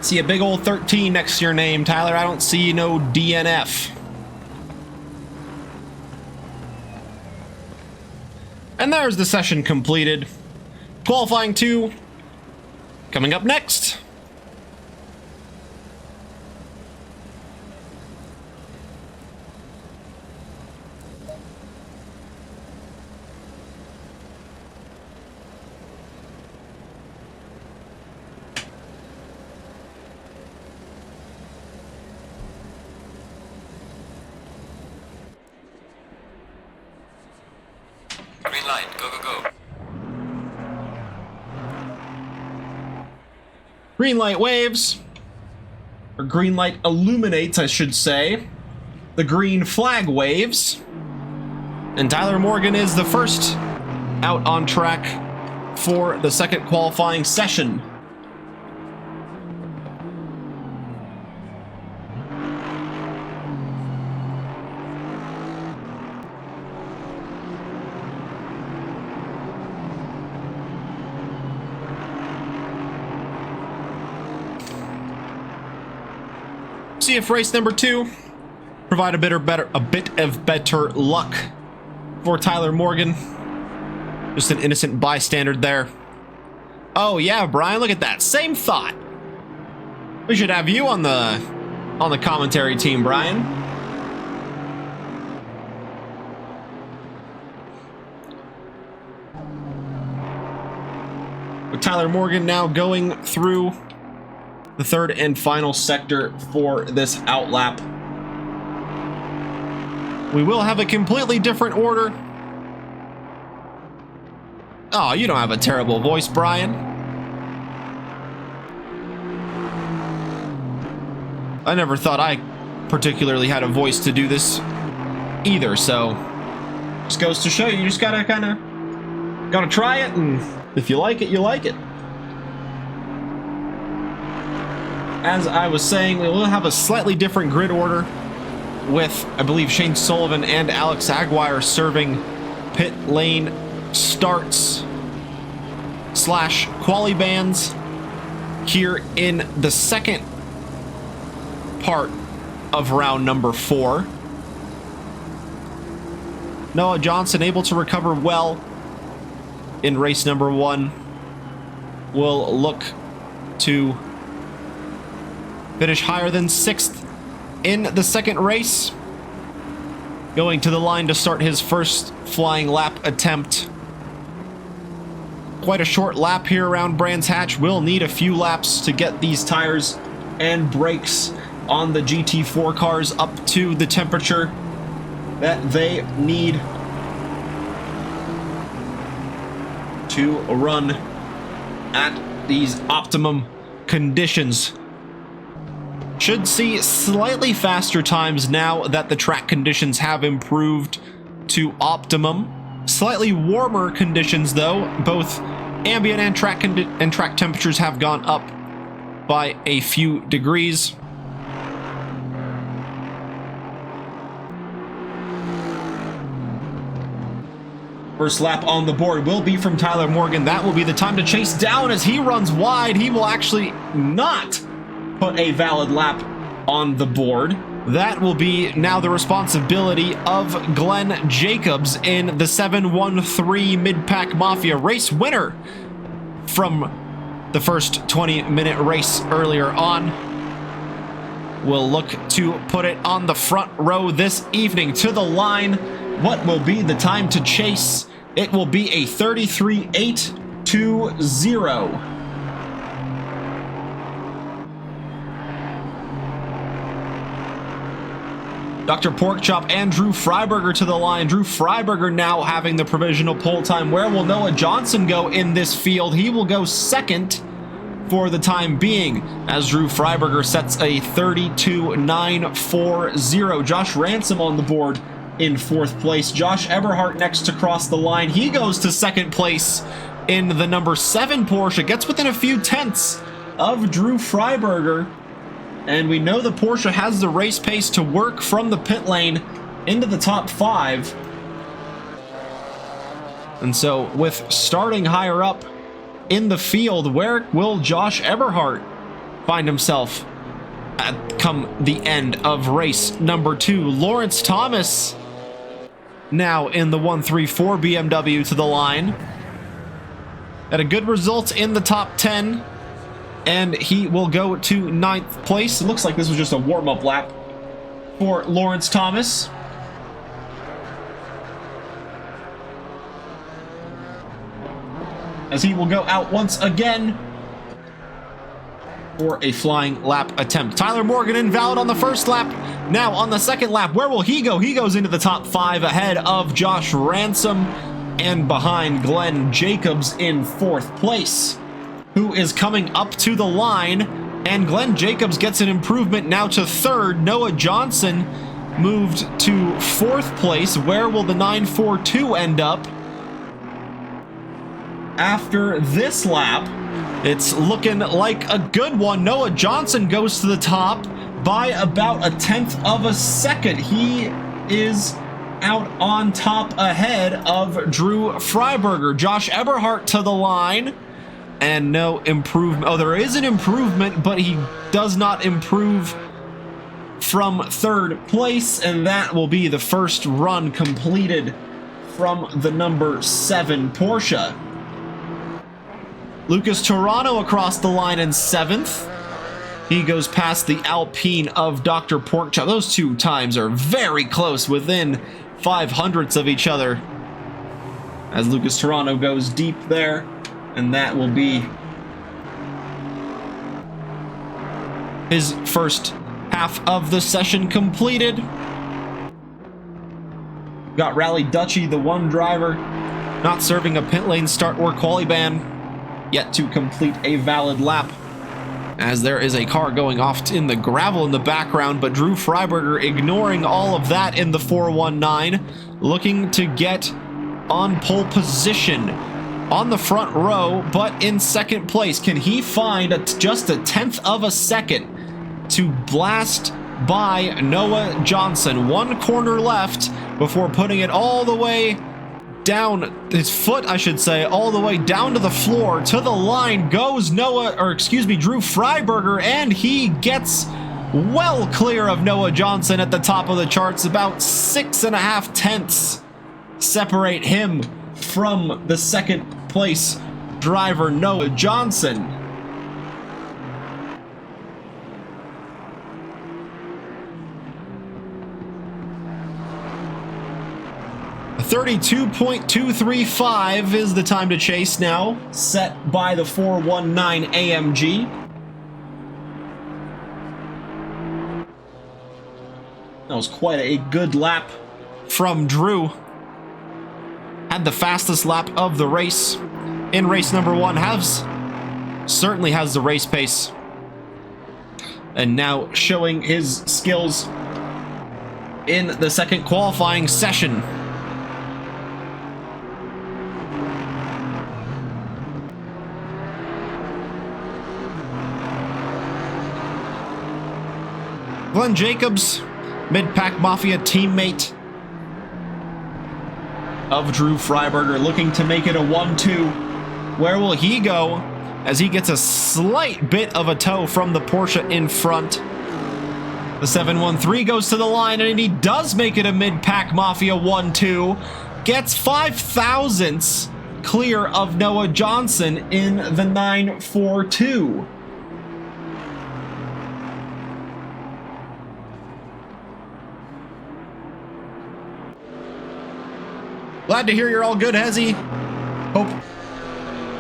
See a big old 13 next to your name, Tyler. I don't see no DNF. And there's the session completed. Qualifying 2 coming up next. Green light, go, go, go. Green light waves, or green light illuminates, I should say. The green flag waves. And Tyler Morgan is the first out on track for the second qualifying session. See if race number 2 provide a bit of better luck for Tyler Morgan. Just an innocent bystander there. Oh yeah, Brian, look at that. Same thought. We should have you on the commentary team, Brian. With Tyler Morgan now going through the third and final sector for this outlap. We will have a completely different order. Oh, you don't have a terrible voice, Brian. I never thought I particularly had a voice to do this either, so just goes to show you just gotta gotta try it, and if you like it, you like it. As I was saying, we will have a slightly different grid order with, I believe, Shane Sullivan and Alex Aguirre serving pit lane starts / quali bands here in the second part of round number 4. Noah Johnson able to recover well in race number 1. Will look to finish higher than 6th in the second race. going to the line to start his first flying lap attempt. Quite a short lap here around Brands Hatch. Will need a few laps to get these tires and brakes on the GT4 cars up to the temperature that they need to run at these optimum conditions. Should see slightly faster times now that the track conditions have improved to optimum. Slightly warmer conditions though. Both ambient and track temperatures have gone up by a few degrees. First lap on the board will be from Tyler Morgan. That will be the time to chase down as he runs wide. He will actually not put a valid lap on the board. That will be now the responsibility of Glenn Jacobs in the 713 Mid-Pack Mafia race winner from the first 20-minute race earlier on. Will look to put it on the front row this evening to the line. What will be the time to chase? It will be a 33.820. Dr. Porkchop and Drew Freiberger to the line. Drew Freiberger now having the provisional pole time. Where will Noah Johnson go in this field? He will go second for the time being, as Drew Freiberger sets a 32.940. Josh Ransom on the board in fourth place. Josh Eberhardt next to cross the line. He goes to second place in the number 7 Porsche. Gets within a few tenths of Drew Freiberger. And we know the Porsche has the race pace to work from the pit lane into the top 5. And so with starting higher up in the field, where will Josh Eberhardt find himself at come the end of race number 2? Lawrence Thomas now in the 134 BMW to the line. Had a good result in the top 10. And he will go to 9th place. It looks like this was just a warm-up lap for Lawrence Thomas. As he will go out once again for a flying lap attempt. Tyler Morgan invalid on the first lap. Now on the second lap, where will he go? He goes into the top 5 ahead of Josh Ransom and behind Glenn Jacobs in 4th place, who is coming up to the line, and Glenn Jacobs gets an improvement now to 3rd. Noah Johnson moved to 4th place. Where will the 942 end up after this lap? It's looking like a good one. Noah Johnson goes to the top by about a 1/10 of a second. He is out on top ahead of Drew Freiberger. Josh Eberhardt to the line. And no improvement. Oh, there is an improvement, but he does not improve from 3rd place, and that will be the first run completed from the number 7 Porsche. Lucas Toronto across the line in 7th. He goes past the Alpine of Dr. Porkchop. Those two times are very close, within 500ths of each other, as Lucas Toronto goes deep there. And that will be his first half of the session completed. Got Rally Dutchy, the one driver, not serving a pit lane start or quali ban, yet to complete a valid lap, as there is a car going off in the gravel in the background. But Drew Freiberger ignoring all of that in the 419, looking to get on pole position on the front row, but in 2nd place. Can he find just a 1/10 of a second to blast by Noah Johnson? One corner left before putting it all the way down, his foot, I should say, all the way down to the floor. To the line goes Drew Freiberger, and he gets well clear of Noah Johnson at the top of the charts. About 6.5 tenths separate him from the 2nd place driver, Noah Johnson. 32.235 is the time to chase now, set by the 419 AMG. That was quite a good lap from Drew. Had the fastest lap of the race in race number 1. Certainly has the race pace. And now showing his skills in the second qualifying session. Glenn Jacobs, Mid-Pack Mafia teammate of Drew Freiberger, looking to make it a 1-2. Where will he go as he gets a slight bit of a tow from the Porsche in front? The 713 goes to the line, and he does make it a Mid-Pack Mafia 1-2. Gets 5 thousandths clear of Noah Johnson in the 942. Glad to hear you're all good, Hezzy. Hope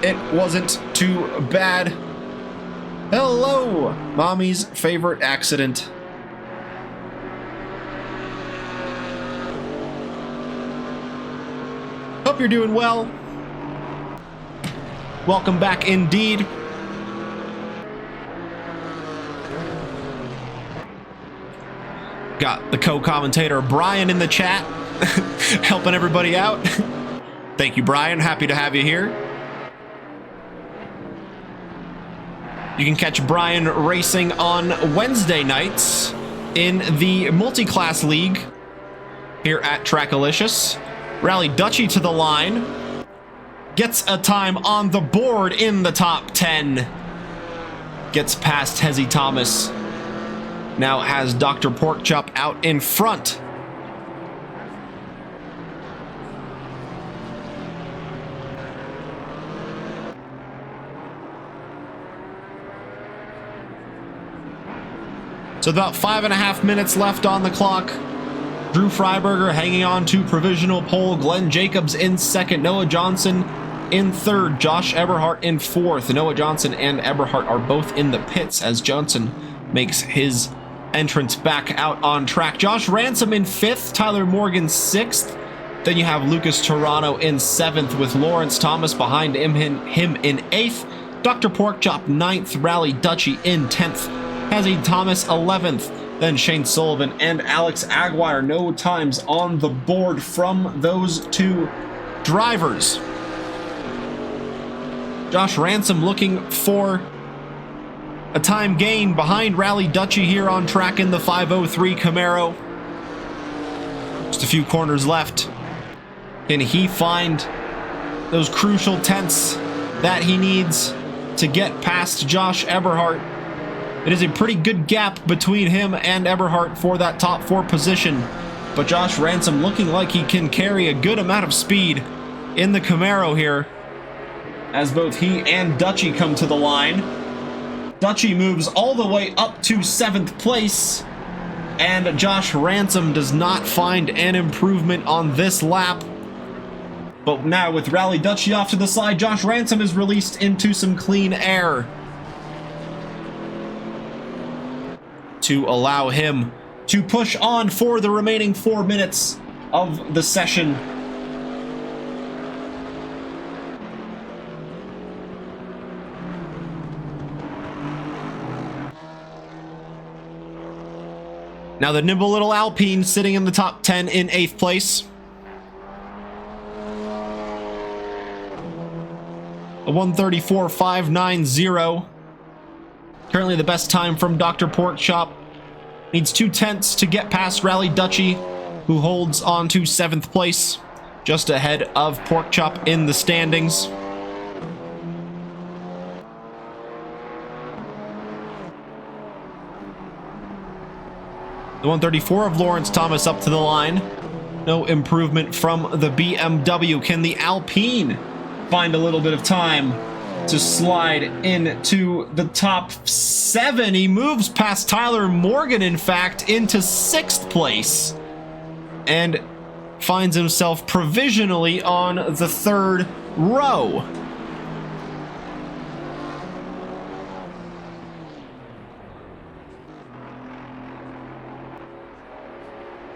it wasn't too bad. Hello, Mommy's favorite accident. Hope you're doing well. Welcome back indeed. Got the co-commentator Brian in the chat. Helping everybody out. Thank you, Brian. Happy to have you here. You can catch Brian racing on Wednesday nights in the multi-class league here at Trackalicious. Rally Dutchy to the line. Gets a time on the board in the top 10. Gets past Hezzy Thomas. Now has Dr. Porkchop out in front. So about 5.5 minutes left on the clock. Drew Freiberger hanging on to provisional pole. Glenn Jacobs in second. Noah Johnson in third. Josh Eberhardt in fourth. Noah Johnson and Eberhardt are both in the pits as Johnson makes his entrance back out on track. Josh Ransom in fifth. Tyler Morgan sixth. Then you have Lucas Toronto in seventh with Lawrence Thomas behind him in eighth. Dr. Porkchop ninth. Rally Dutchy in 10th. Hezzy Thomas 11th, then Shane Sullivan and Alex Aguirre. No times on the board from those two drivers. Josh Ransom looking for a time gain behind Rally Dutchy here on track in the 503 Camaro. Just a few corners left. Can he find those crucial tenths that he needs to get past Josh Eberhardt? It is a pretty good gap between him and Eberhardt for that top 4 position. But Josh Ransom looking like he can carry a good amount of speed in the Camaro here, as both he and Dutchy come to the line. Dutchy moves all the way up to 7th place, and Josh Ransom does not find an improvement on this lap. But now with Rally Dutchy off to the side, Josh Ransom is released into some clean air to allow him to push on for the remaining 4 minutes of the session. Now the nimble little Alpine sitting in the top 10 in 8th place. A 1:34.590. Currently the best time from Dr. Porkchop. Needs 2 tenths to get past Rally Dutchy, who holds on to 7th place, just ahead of Porkchop in the standings. The 134 of Lawrence Thomas up to the line. No improvement from the BMW. Can the Alpine find a little bit of time to slide into the top 7? He moves past Tyler Morgan, in fact, into 6th place. And finds himself provisionally on the 3rd row.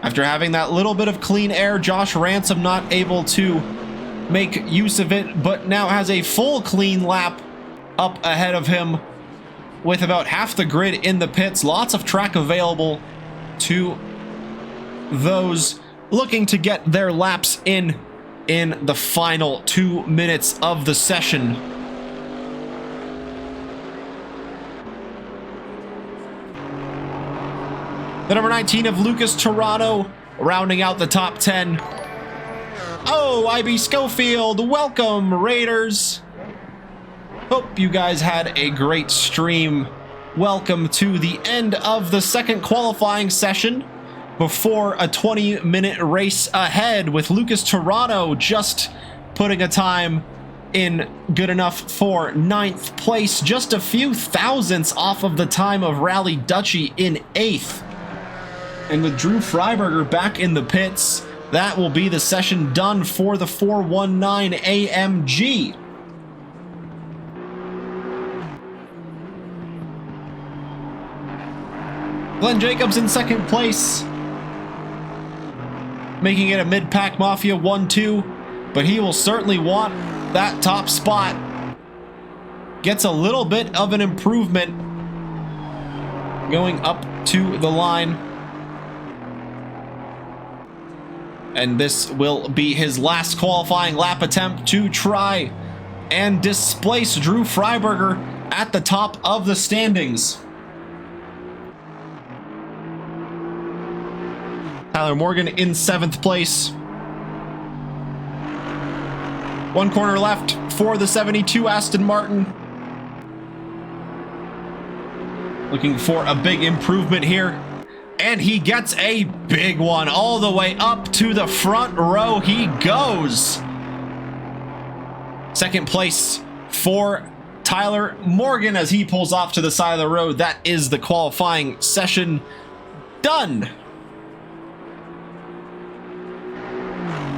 After having that little bit of clean air, Josh Ransom not able to make use of it, but now has a full clean lap up ahead of him with about half the grid in the pits. Lots of track available to those looking to get their laps in the final 2 minutes of the session. The number 19 of Lucas Toronto rounding out the top 10. Oh, IB Schofield, welcome Raiders. Hope you guys had a great stream. Welcome to the end of the second qualifying session before a 20-minute race ahead, with Lucas Toronto just putting a time in good enough for 9th place, just a few thousandths off of the time of Rally Dutchy in 8th. And with Drew Freiberger back in the pits, that will be the session done for the 419 AMG. Glenn Jacobs in 2nd place, making it a mid-pack Mafia 1-2, but he will certainly want that top spot. Gets a little bit of an improvement going up to the line. And this will be his last qualifying lap attempt to try and displace Drew Freiberger at the top of the standings. Tyler Morgan in 7th place. 1 corner left for the 72 Aston Martin. Looking for a big improvement here. And he gets a big one all the way up to the front row he goes. 2nd place for Tyler Morgan as he pulls off to the side of the road. That is the qualifying session done.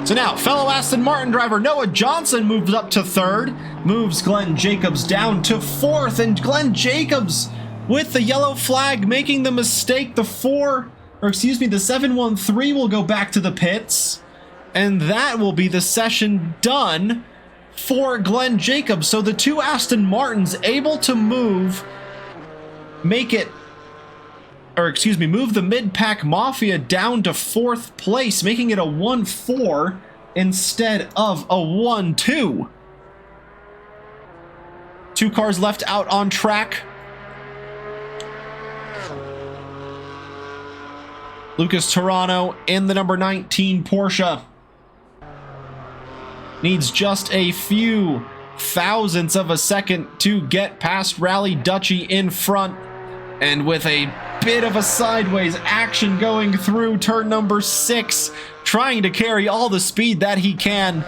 So now, fellow Aston Martin driver Noah Johnson moves up to 3rd, moves Glenn Jacobs down to 4th, and Glenn Jacobs with the yellow flag making the mistake. The 713 will go back to the pits, and that will be the session done for Glenn Jacobs. So the 2 Aston Martins able to move the mid-pack Mafia down to 4th place, making it a 1-4 instead of a 1-2. 2 cars left out on track. Lucas Toronto in the number 19 Porsche needs just a few thousandths of a second to get past Rally Dutchy in front, and with a bit of a sideways action going through turn number 6, trying to carry all the speed that he can.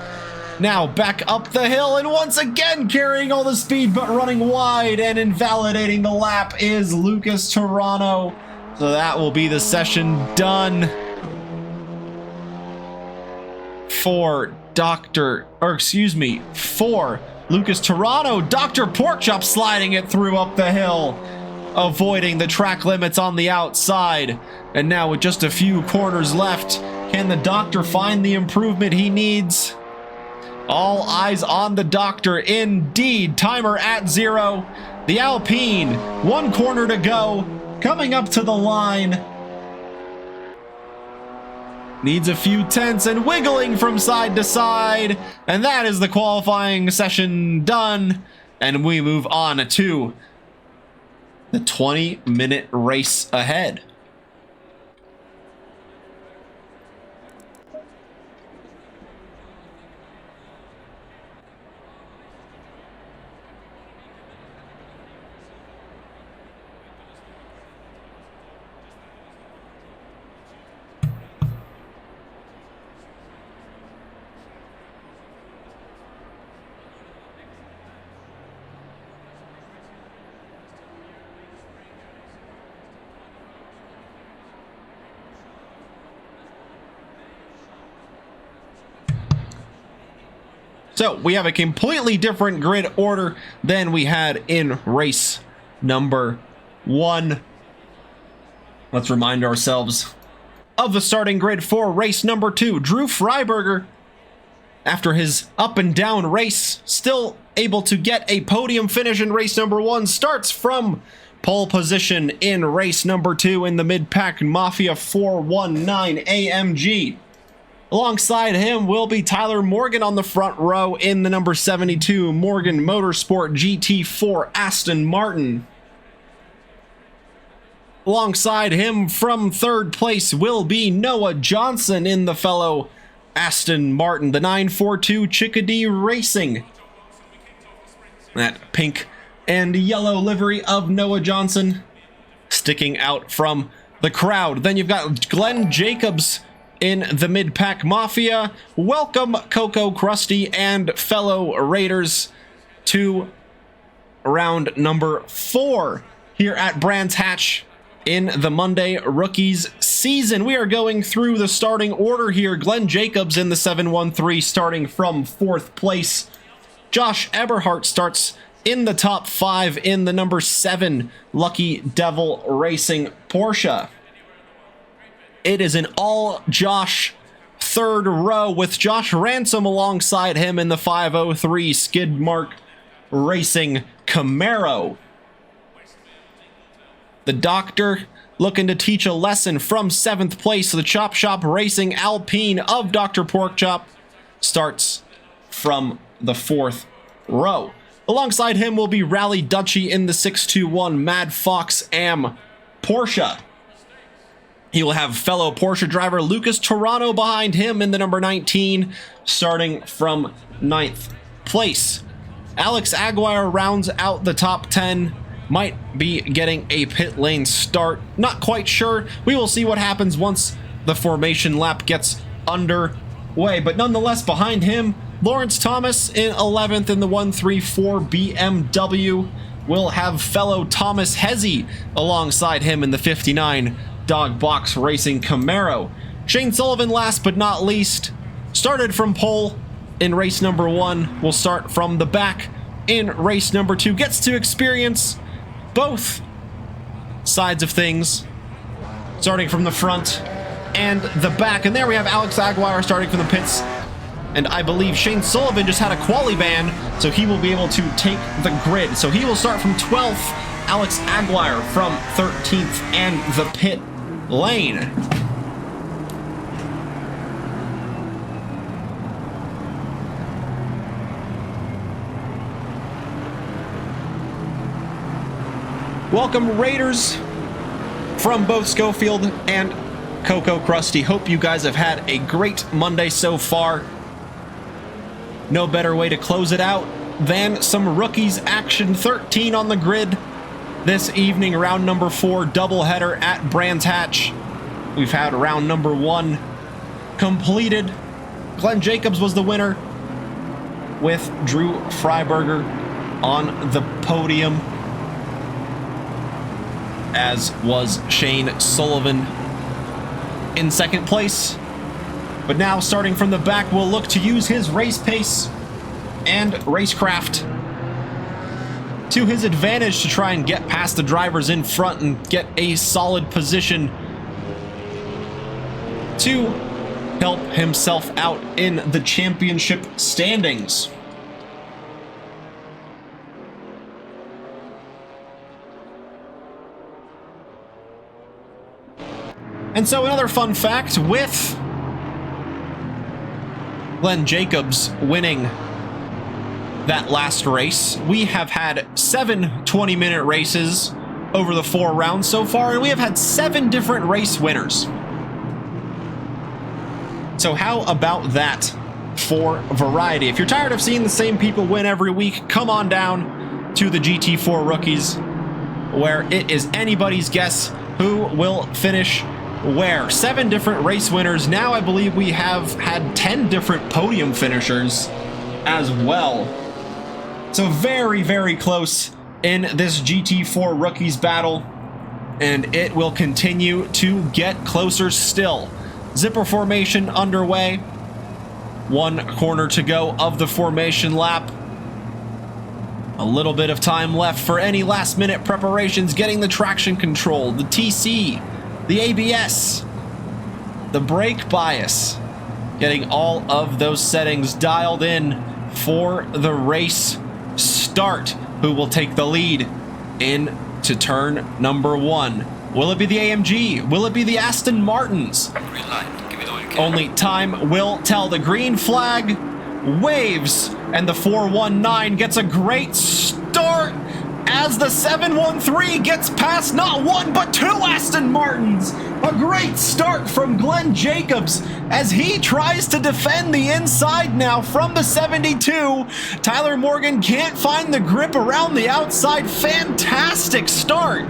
Now back up the hill, and once again carrying all the speed but running wide and invalidating the lap is Lucas Toronto. So that will be the session done for for Lucas Toronto. Dr. Porkchop sliding it through up the hill, avoiding the track limits on the outside. And now with just a few corners left, can the Doctor find the improvement he needs? All eyes on the Doctor indeed. Timer at 0. The Alpine, 1 corner to go. Coming up to the line. Needs a few tenths and wiggling from side to side. And that is the qualifying session done. And we move on to the 20-minute race ahead. So we have a completely different grid order than we had in race number 1. Let's remind ourselves of the starting grid for race number 2. Drew Freiberger, after his up and down race, still able to get a podium finish in race number 1, starts from pole position in race number 2 in the mid-pack Mafia 419 AMG. Alongside him will be Tyler Morgan on the front row in the number 72 Morgan Motorsport GT4 Aston Martin. Alongside him from third place will be Noah Johnson in the fellow Aston Martin, the 942 Chickadee Racing. That pink and yellow livery of Noah Johnson sticking out from the crowd. Then you've got Glenn Jacobs in the mid-pack Mafia. Welcome Coco Krusty and fellow Raiders to round number 4 here at Brands Hatch in the Monday Rookies season. We are going through the starting order here. Glenn Jacobs in the 713 starting from 4th place. Josh Eberhardt starts in the top 5 in the number 7 Lucky Devil Racing Porsche. It is an all Josh third row with Josh Ransom alongside him in the 503 Skidmark Racing Camaro. The Doctor looking to teach a lesson from 7th place. The Chop Shop Racing Alpine of Dr. Porkchop starts from the 4th row. Alongside him will be Rally Dutchy in the 621 Mad Fox Am Porsche. He will have fellow Porsche driver Lucas Toronto behind him in the number 19, starting from 9th place. Alex Aguirre rounds out the top 10. Might be getting a pit lane start. Not quite sure. We will see what happens once the formation lap gets underway. But nonetheless, behind him, Lawrence Thomas in 11th in the 134 BMW. Will have fellow Thomas Hezzy alongside him in the 59 Dog Box Racing Camaro. Shane Sullivan, last but not least, started from pole in race number 1. Will start from the back in race number 2. Gets to experience both sides of things, starting from the front and the back. And there we have Alex Aguirre starting from the pits. And I believe Shane Sullivan just had a quali ban, so he will be able to take the grid. So he will start from 12th, Alex Aguirre from 13th and the pit lane. Welcome, Raiders, from both Schofield and Coco Krusty. Hope you guys have had a great Monday so far. No better way to close it out than some rookies action. 13 on the grid this evening. Round number 4 doubleheader at Brands Hatch. We've had round number 1 completed. Glenn Jacobs was the winner with Drew Freiberger on the podium, as was Shane Sullivan in 2nd place. But now, starting from the back, we'll look to use his race pace and racecraft to his advantage to try and get past the drivers in front and get a solid position to help himself out in the championship standings. And so another fun fact, with Glenn Jacobs winning that last race, we have had 7 20-minute races over the 4 rounds so far, and we have had 7 different race winners. So how about that for variety? If you're tired of seeing the same people win every week, come on down to the GT4 Rookies, where it is anybody's guess who will finish where. 7 different race winners. Now I believe we have had 10 different podium finishers as well. So very, very close in this GT4 Rookies battle, and it will continue to get closer still. Zipper formation underway. 1 corner to go of the formation lap. A little bit of time left for any last minute preparations, getting the traction control, the TC, the ABS, the brake bias, getting all of those settings dialed in for the race start. Who will take the lead into turn number 1? Will it be the AMG? Will it be the Aston Martins? Green light. Give it all you can. Only time will tell. The green flag waves, and the 419 gets a great start as the 713 gets past not 1 but 2 Aston Martins. A great start from Glenn Jacobs as he tries to defend the inside now from the 72. Tyler Morgan can't find the grip around the outside. Fantastic start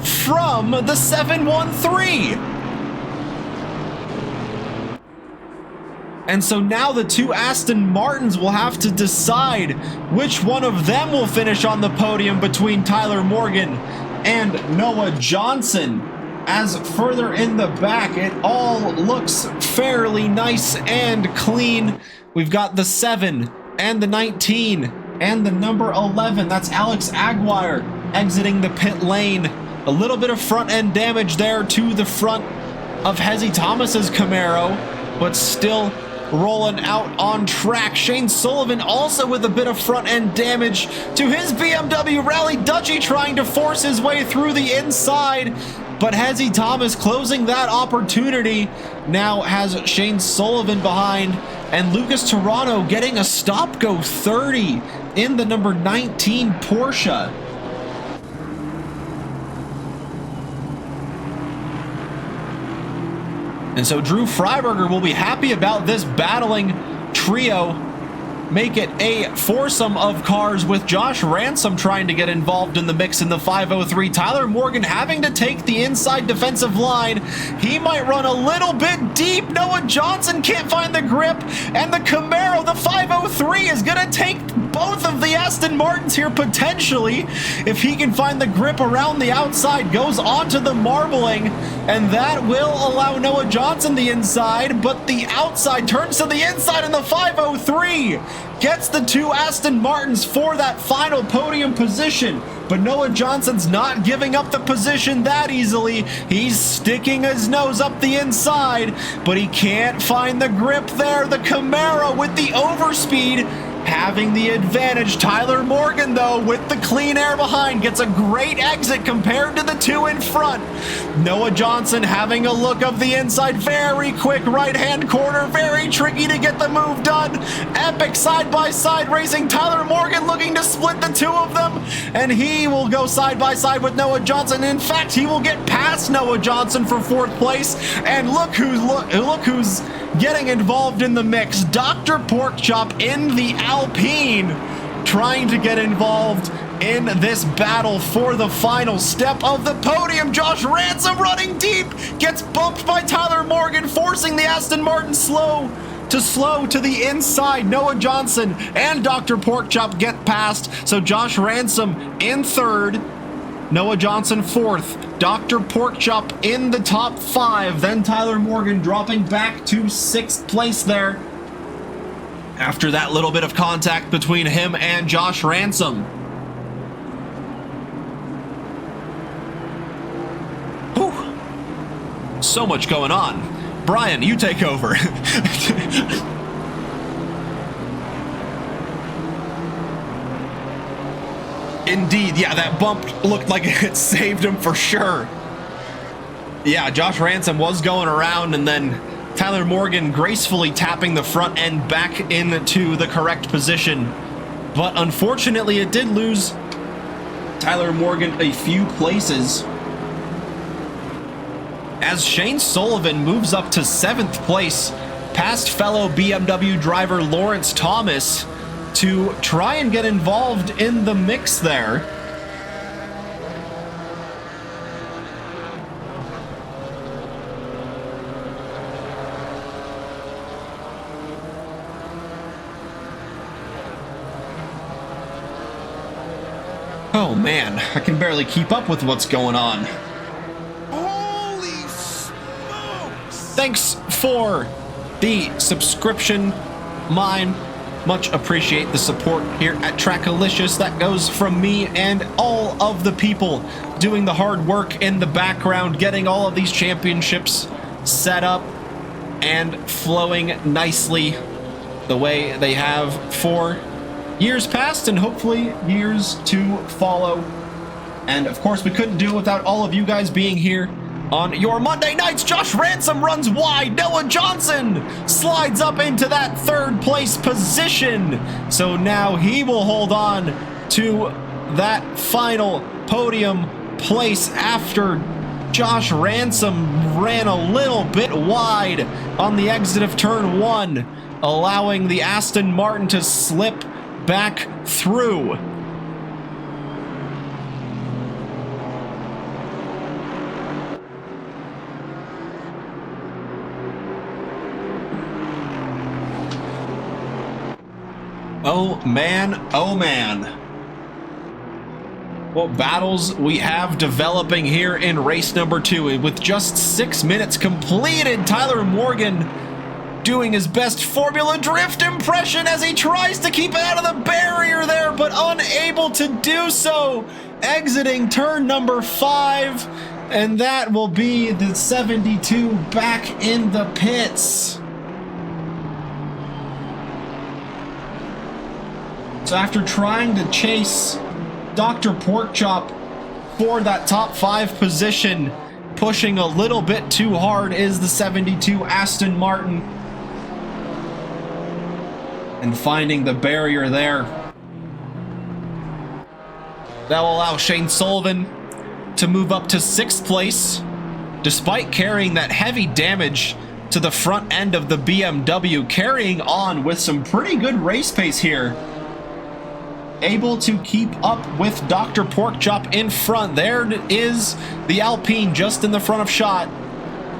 from the 713. And so now the 2 Aston Martins will have to decide which one of them will finish on the podium between Tyler Morgan and Noah Johnson. As further in the back, it all looks fairly nice and clean. We've got the 7 and the 19 and the number 11. That's Alex Aguirre exiting the pit lane. A little bit of front end damage there to the front of Hezzy Thomas's Camaro, but still rolling out on track. Shane Sullivan also with a bit of front end damage to his BMW Rally Dutchie, trying to force his way through the inside, but Hezzy Thomas closing that opportunity now has Shane Sullivan behind, and Lucas Toronto getting a stop go 30 in the number 19 Porsche. And so Drew Freiberger will be happy about this battling trio. Make it a foursome of cars with Josh Ransom trying to get involved in the mix in the 503. Tyler Morgan having to take the inside defensive line. He might run a little bit deep. Noah Johnson can't find the grip. And the Camaro, the 503, is going to take both of the Aston Martins here potentially. If he can find the grip around the outside, goes onto the marbling. And that will allow Noah Johnson the inside. But the outside turns to the inside, and the 503 gets the 2 Aston Martins for that final podium position. But Noah Johnson's not giving up the position that easily. He's sticking his nose up the inside, but he can't find the grip there. The Camaro with the overspeed having the advantage. Tyler Morgan, though, with the clean air behind, gets a great exit compared to the 2 in front. Noah Johnson having a look of the inside. Very quick right-hand corner. Very tricky to get the move done. Epic side-by-side racing. Tyler Morgan looking to split the 2 of them, and he will go side-by-side with Noah Johnson. In fact, he will get past Noah Johnson for 4th place. And look who's getting involved in the mix. Dr. Porkchop in the Alpine trying to get involved in this battle for the final step of the podium. Josh Ransom running deep, gets bumped by Tyler Morgan, forcing the Aston Martin slow to the inside. Noah Johnson and Dr. Porkchop get past, so Josh Ransom in 3rd, Noah Johnson 4th, Dr. Porkchop in the top 5, then Tyler Morgan dropping back to 6th place there after that little bit of contact between him and Josh Ransom. Whew. So much going on. Brian, you take over. Indeed, yeah, that bump looked like it saved him for sure. Yeah, Josh Ransom was going around, and then Tyler Morgan gracefully tapping the front end back into the correct position. But unfortunately, it did lose Tyler Morgan a few places, as Shane Sullivan moves up to 7th place past fellow BMW driver Lawrence Thomas to try and get involved in the mix there. Oh man, I can barely keep up with what's going on. Holy smokes! Thanks for the subscription mine. Much appreciate the support here at Trackalicious. That goes from me and all of the people doing the hard work in the background, getting all of these championships set up and flowing nicely the way they have for years past and hopefully years to follow. And of course, we couldn't do it without all of you guys being here on your Monday nights. Josh Ransom runs wide. Noah Johnson slides up into that third place position. So now he will hold on to that final podium place after Josh Ransom ran a little bit wide on the exit of turn 1, allowing the Aston Martin to slip back through. Oh man, oh man. What battles we have developing here in race number 2. With just 6 minutes completed, Tyler Morgan doing his best Formula Drift impression as he tries to keep it out of the barrier there, but unable to do so. Exiting turn number 5, and that will be the 72 back in the pits. So after trying to chase Dr. Porkchop for that top 5 position, pushing a little bit too hard is the 72 Aston Martin. And finding the barrier there. That will allow Shane Sullivan to move up to 6th place, despite carrying that heavy damage to the front end of the BMW, carrying on with some pretty good race pace here. Able to keep up with Dr. Porkchop in front. There is the Alpine just in the front of shot.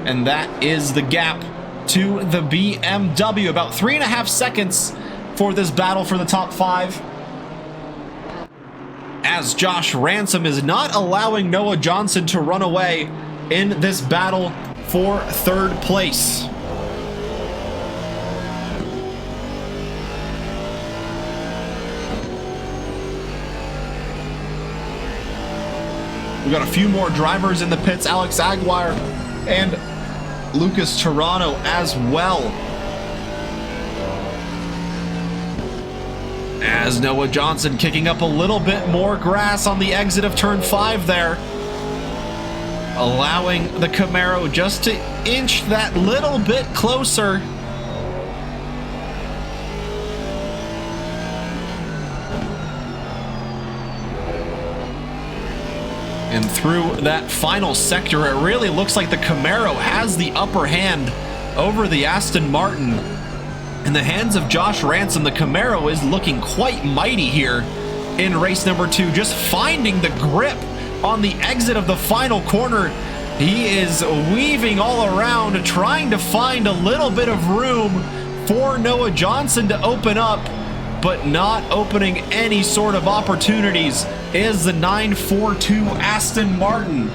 And that is the gap to the BMW. About 3.5 seconds for this battle for the top 5. As Josh Ransom is not allowing Noah Johnson to run away in this battle for 3rd place. We got a few more drivers in the pits, Alex Aguirre and Lucas Toronto as well. As Noah Johnson kicking up a little bit more grass on the exit of turn 5 there, allowing the Camaro just to inch that little bit closer. And through that final sector, it really looks like the Camaro has the upper hand over the Aston Martin. In the hands of Josh Ransom, the Camaro is looking quite mighty here in race number 2, just finding the grip on the exit of the final corner. He is weaving all around, trying to find a little bit of room for Noah Johnson to open up, but not opening any sort of opportunities is the 942 Aston Martin.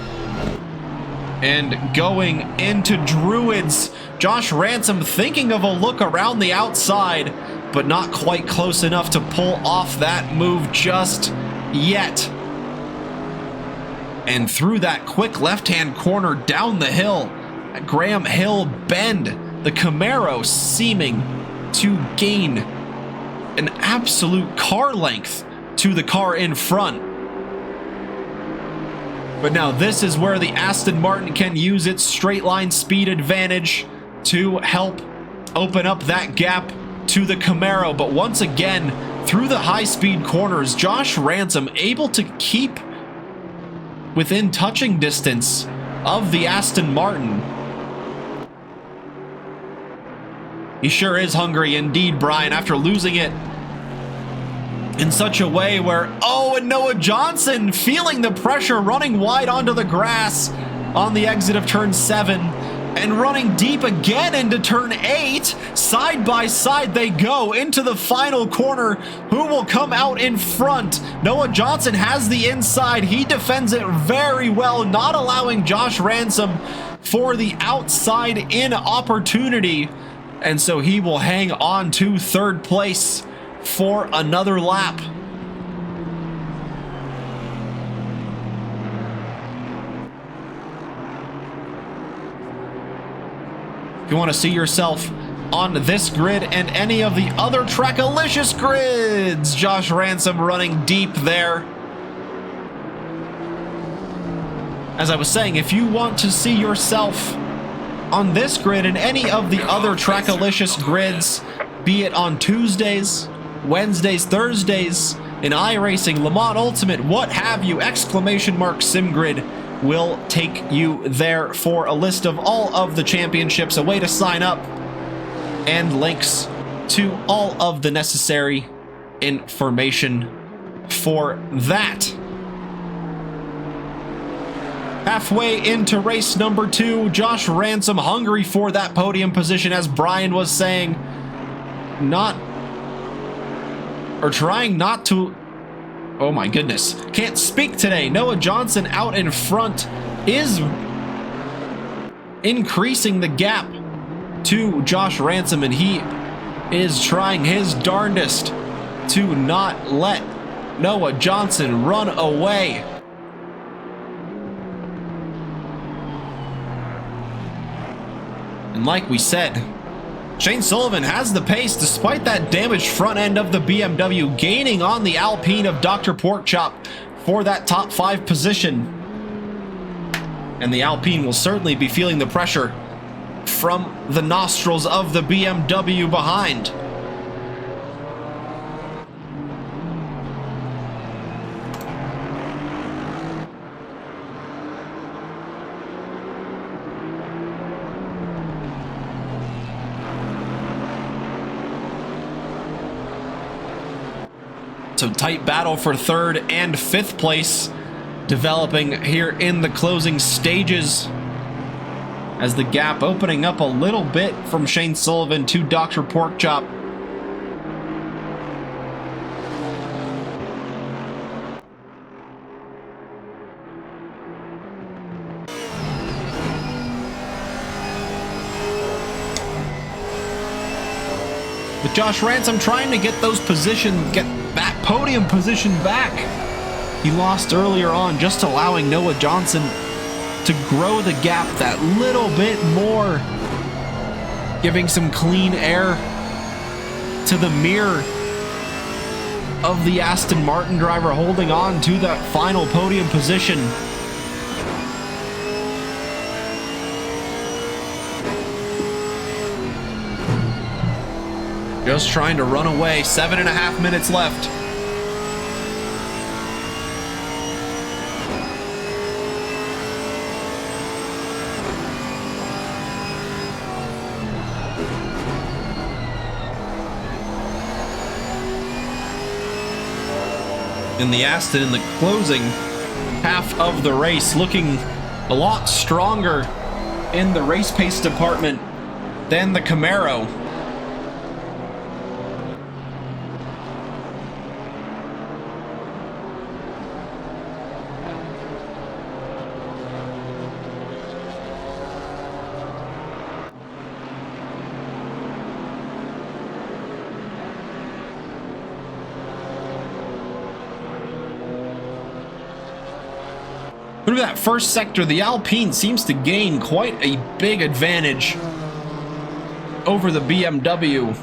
And going into Druids, Josh Ransom thinking of a look around the outside, but not quite close enough to pull off that move just yet. And through that quick left-hand corner down the hill, at Graham Hill Bend, the Camaro seeming to gain an absolute car length to the car in front. But now this is where the Aston Martin can use its straight line speed advantage to help open up that gap to the Camaro. But once again, through the high speed corners, Josh Ransom able to keep within touching distance of the Aston Martin. He sure is hungry indeed, Brian, after losing it in such a way where, oh, and Noah Johnson feeling the pressure, running wide onto the grass on the exit of turn 7 and running deep again into turn 8. Side by side they go into the final corner. Who will come out in front? Noah Johnson has the inside. He defends it very well, not allowing Josh Ransom for the outside in opportunity. And so he will hang on to third place for another lap. If you want to see yourself on this grid and any of the other Trackalicious grids, Josh Ransom running deep there. As I was saying, if you want to see yourself on this grid and any of the other Trackalicious grids, be it on Tuesdays, Wednesdays, Thursdays, in iRacing, Le Mans Ultimate, what have you, exclamation mark SimGrid will take you there for a list of all of the championships, a way to sign up, and links to all of the necessary information for that. Halfway into race number 2, Josh Ransom hungry for that podium position, as Brian was saying, trying not to, oh my goodness, can't speak today. Noah Johnson out in front is increasing the gap to Josh Ransom, and he is trying his darndest to not let Noah Johnson run away. And like we said, Shane Sullivan has the pace despite that damaged front end of the BMW, gaining on the Alpine of Dr. Porkchop for that top 5 position. And the Alpine will certainly be feeling the pressure from the nostrils of the BMW behind. So tight battle for 3rd and 5th place developing here in the closing stages, as the gap opening up a little bit from Shane Sullivan to Dr. Porkchop. With Josh Ransom trying to get those positions, get that podium position back. He lost earlier on, just allowing Noah Johnson to grow the gap that little bit more, giving some clean air to the mirror of the Aston Martin driver, holding on to that final podium position. Just trying to run away. 7.5 minutes left. In the Aston, in the closing half of the race, looking a lot stronger in the race pace department than the Camaro. Through that first sector, the Alpine seems to gain quite a big advantage over the BMW,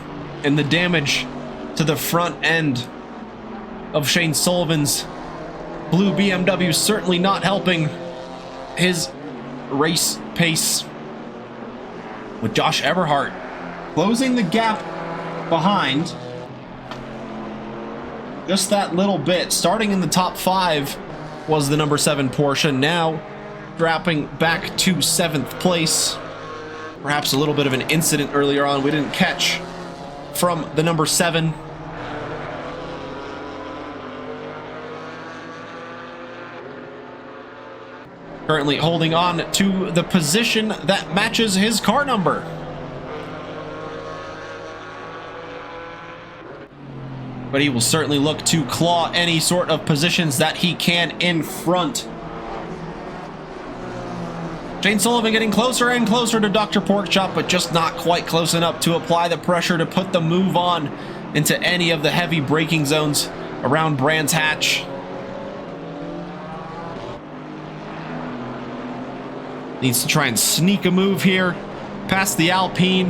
and the damage to the front end of Shane Sullivan's blue BMW certainly not helping his race pace. With Josh Everhart closing the gap behind just that little bit, starting in the top 5 was the number 7 Porsche, now dropping back to 7th place. Perhaps a little bit of an incident earlier on we didn't catch from the number 7. Currently holding on to the position that matches his car number. But he will certainly look to claw any sort of positions that he can in front. Shane Sullivan getting closer and closer to Dr. Porkchop, but just not quite close enough to apply the pressure to put the move on into any of the heavy braking zones around Brands Hatch. Needs to try and sneak a move here past the Alpine,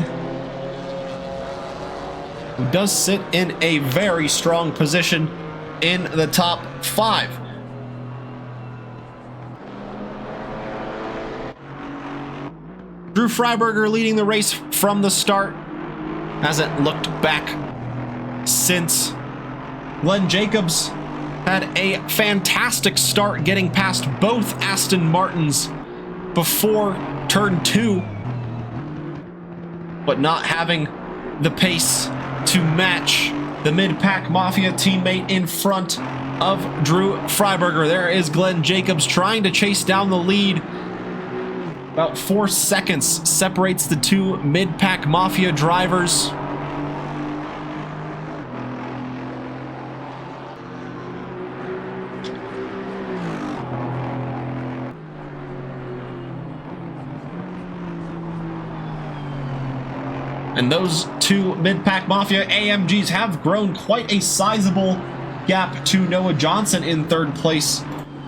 who does sit in a very strong position in the top 5. Drew Freiberger leading the race from the start. Hasn't looked back since. Glenn Jacobs had a fantastic start getting past both Aston Martins before turn 2, but not having the pace to match the mid-pack Mafia teammate in front of Drew Freiberger. There is Glenn Jacobs trying to chase down the lead. About 4 seconds separates the two mid-pack Mafia drivers. And those two mid-pack Mafia AMGs have grown quite a sizable gap to Noah Johnson in 3rd place.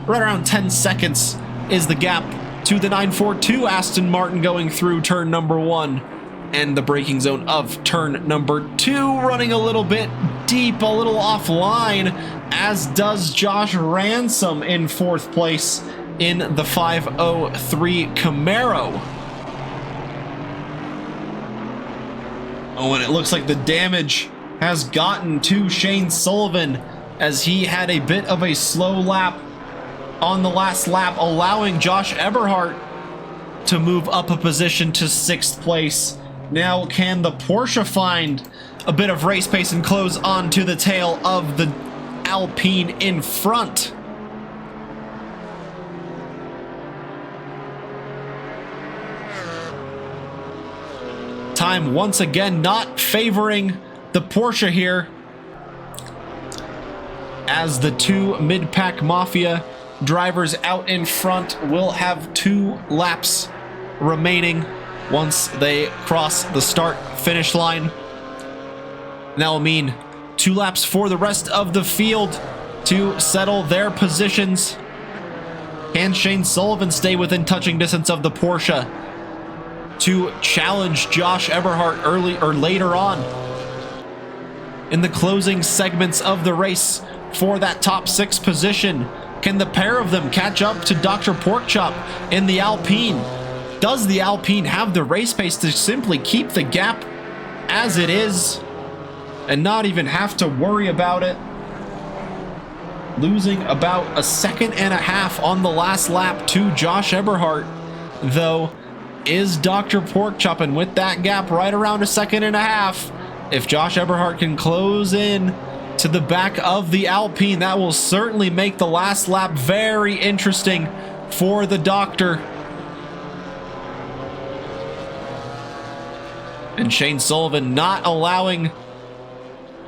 Right around 10 seconds is the gap to the 942 Aston Martin going through turn number 1 and the braking zone of turn number 2, running a little bit deep, a little offline, as does Josh Ransom in 4th place in the 503 Camaro. Oh, and it looks like the damage has gotten to Shane Sullivan as he had a bit of a slow lap on the last lap, allowing Josh Eberhardt to move up a position to 6th place. Now, can the Porsche find a bit of race pace and close on to the tail of the Alpine in front? Time once again not favoring the Porsche here, as the two mid-pack Mafia drivers out in front will have 2 laps remaining once they cross the start finish line. That will mean 2 laps for the rest of the field to settle their positions. Can Shane Sullivan stay within touching distance of the Porsche to challenge Josh Eberhardt early or later on in the closing segments of the race for that top 6 position? Can the pair of them catch up to Dr. Porkchop in the Alpine? Does the Alpine have the race pace to simply keep the gap as it is and not even have to worry about it? Losing about 1.5 seconds on the last lap to Josh Eberhardt, though, is Dr. Porkchop, and with that gap right around 1.5 seconds, if Josh Eberhardt can close in to the back of the Alpine, that will certainly make the last lap very interesting for the Doctor. And Shane Sullivan not allowing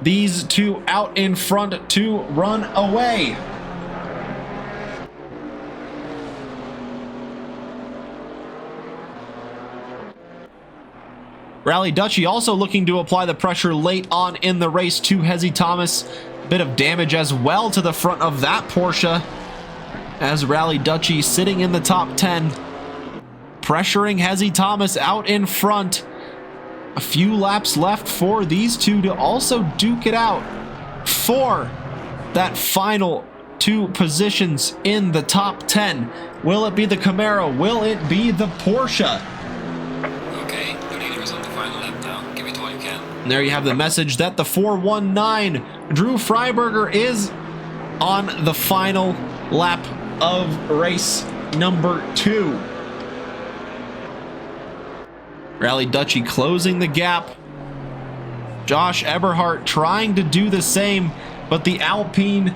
these two out in front to run away. Rally Dutchy also looking to apply the pressure late on in the race to Hezzy Thomas. Bit of damage as well to the front of that Porsche, as Rally Dutchy sitting in the top 10, pressuring Hezzy Thomas out in front. A few laps left for these two to also duke it out for that final 2 positions in the top 10. Will it be the Camaro? Will it be the Porsche? Okay, the leader is on the final lap now. Give it all you can. And there you have the message that the 419 Drew Freiberger is on the final lap of race number 2. Rally Dutchy closing the gap. Josh Eberhardt trying to do the same, but the Alpine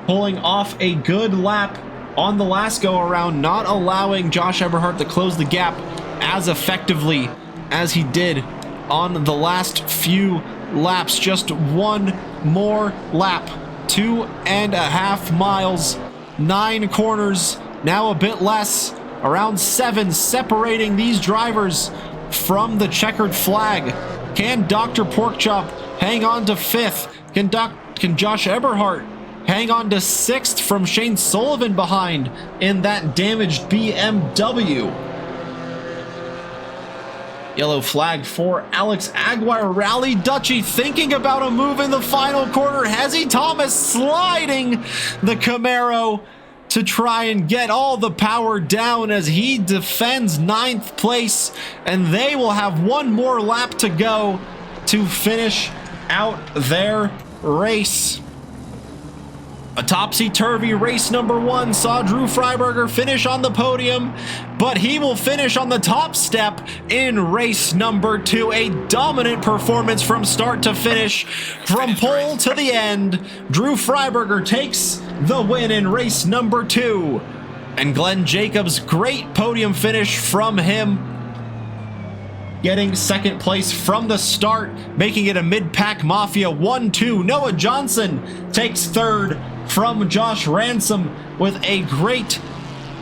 pulling off a good lap on the last go around, not allowing Josh Eberhardt to close the gap as effectively as he did on the last few laps. Just one more lap, 2.5 miles, 9 corners, now a bit less Around 7 separating these drivers from the checkered flag. Can Dr. Porkchop hang on to 5th? Can Josh Eberhardt hang on to 6th from Shane Sullivan behind in that damaged BMW? Yellow flag for Alex Aguirre. Rally Dutchy thinking about a move in the final corner. Hezzy Thomas sliding the Camaro to try and get all the power down as he defends 9th place, and they will have one more lap to go to finish out their race. A topsy-turvy race number 1 saw Drew Freiberger finish on the podium, but he will finish on the top step in race number 2. A dominant performance from start to finish, from pole to the end. Drew Freiberger takes the win in race number 2. And Glenn Jacobs, great podium finish from him, getting 2nd place from the start, making it a mid-pack mafia 1-2. Noah Johnson takes 3rd from Josh Ransom with a great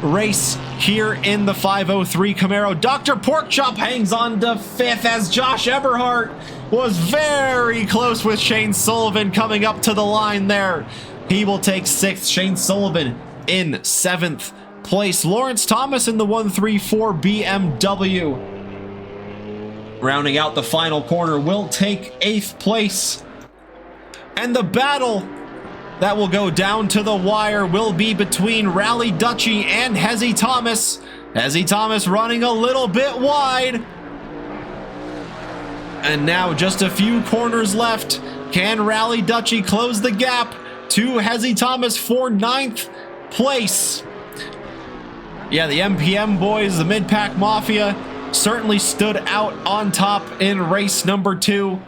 race here in the 503 Camaro. Dr. Porkchop hangs on to 5th as Josh Eberhardt was very close with Shane Sullivan coming up to the line there. He will take 6th. Shane Sullivan in 7th place. Lawrence Thomas in the 134 BMW, rounding out the final corner, will take 8th place. And the battle that will go down to the wire will be between Rally Dutchy and Hezzy Thomas. Hezzy Thomas running a little bit wide. And now just a few corners left. Can Rally Dutchy close the gap to Hezzy Thomas for 9th place? Yeah, the MPM boys, the Mid-Pack Mafia, certainly stood out on top in race number 2.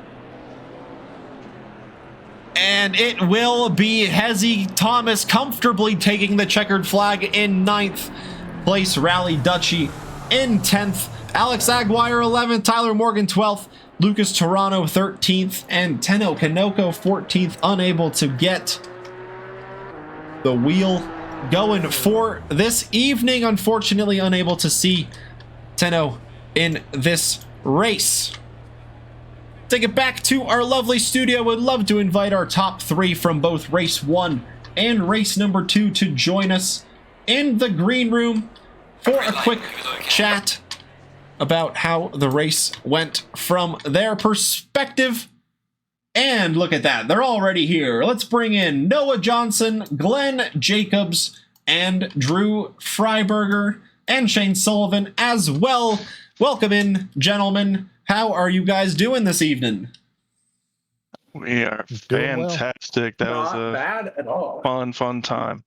And it will be Hezzy Thomas comfortably taking the checkered flag in 9th place. Rally Dutchy in 10th. Alex Aguirre 11th. Tyler Morgan 12th. Lucas Toronto 13th. And Tenno Kanoko 14th. Unable to get the wheel going for this evening. Unfortunately, unable to see Tenno in this race. Take it back to our lovely studio. Would love to invite our top 3 from both race 1 and race number 2 to join us in the green room for a quick chat about how the race went from their perspective. And look at that, they're already here. Let's bring in Noah Johnson, Glenn Jacobs, and Drew Freiberger, and Shane Sullivan as well. Welcome in, gentlemen. How are you guys doing this evening? We are fantastic. Well. That was a bad at all. Fun time.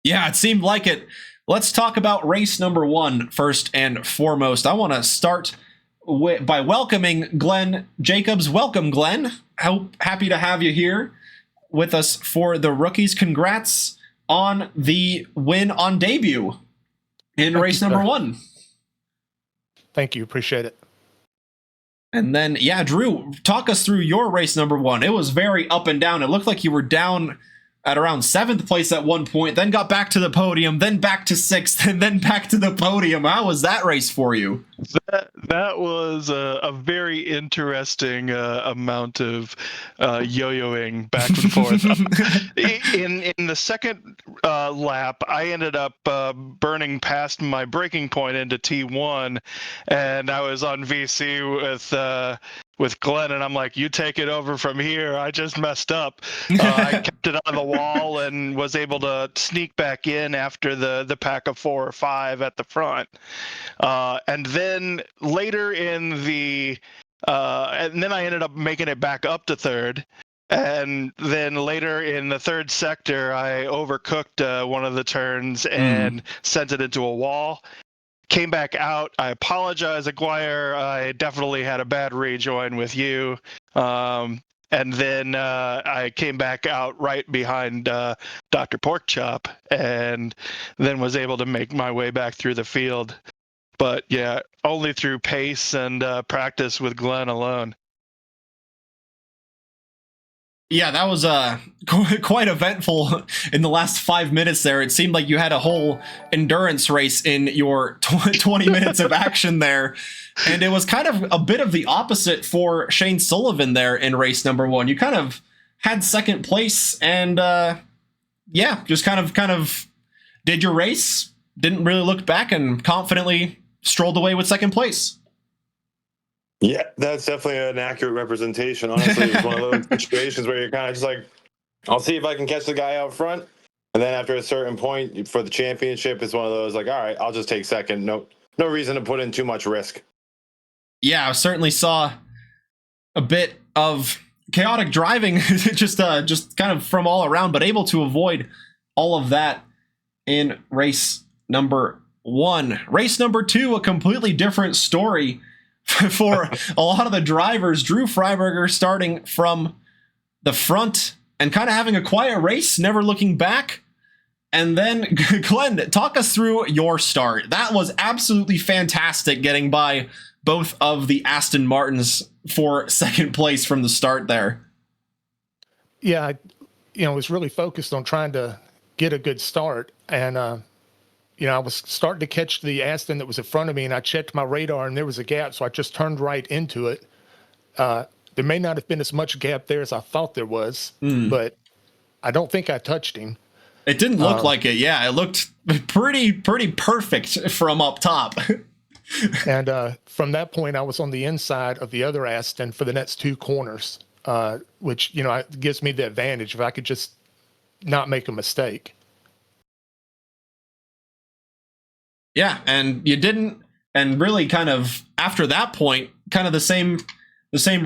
Yeah, it seemed like it. Let's talk about race number 1 first and foremost. I want to start by welcoming Glenn Jacobs. Welcome, Glenn. How happy to have you here with us for the rookies. Congrats on the win on debut in race number 1. Thank you. Appreciate it. And then, yeah, Drew, talk us through your race number 1. It was very up and down. It looked like you were down at around 7th place at one point, then got back to the podium, then back to 6th, and then back to the podium. How was that race for you? That was a very interesting amount of yo-yoing back and forth. In the second lap, I ended up burning past my braking point into T1, and I was on VC with Glenn, and I'm like, you take it over from here. I just messed up. I kept it on the wall and was able to sneak back in after the pack of 4 or 5 at the front. And then later in the and then I ended up making it back up to 3rd. And then later in the 3rd sector, I overcooked one of the turns and sent it into a wall. Came back out. I apologize, Aguirre. I definitely had a bad rejoin with you. And then I came back out right behind Dr. Porkchop and then was able to make my way back through the field. But yeah, only through pace and practice with Glenn alone. Yeah, that was quite eventful in the last 5 minutes there. It seemed like you had a whole endurance race in your 20 minutes of action there. And it was kind of a bit of the opposite for Shane Sullivan there in race number 1. You kind of had second place and yeah, just kind of did your race, didn't really look back, and confidently strolled away with second place. Yeah, that's definitely an accurate representation. Honestly, it was one of those situations where you're kind of just like, I'll see if I can catch the guy out front. And then after a certain point for the championship, it's one of those like, all right, I'll just take second. No reason to put in too much risk. Yeah, I certainly saw a bit of chaotic driving just kind of from all around, but able to avoid all of that in race number 1. Race number 2, a completely different story for a lot of the drivers. Drew Freiberger starting from the front and kind of having a quiet race, never looking back. And then, Glenn, talk us through your start. That was absolutely fantastic, getting by both of the Aston Martins for second place from the start there. Yeah, I was really focused on trying to get a good start. And, I was starting to catch the Aston that was in front of me, and I checked my radar, and there was a gap, so I just turned right into it. There may not have been as much gap there as I thought there was, but I don't think I touched him. It didn't look like it. Yeah, it looked pretty perfect from up top. And from that point, I was on the inside of the other Aston for the next 2 corners, which, gives me the advantage if I could just not make a mistake. Yeah, and you didn't, and really kind of after that point, kind of the same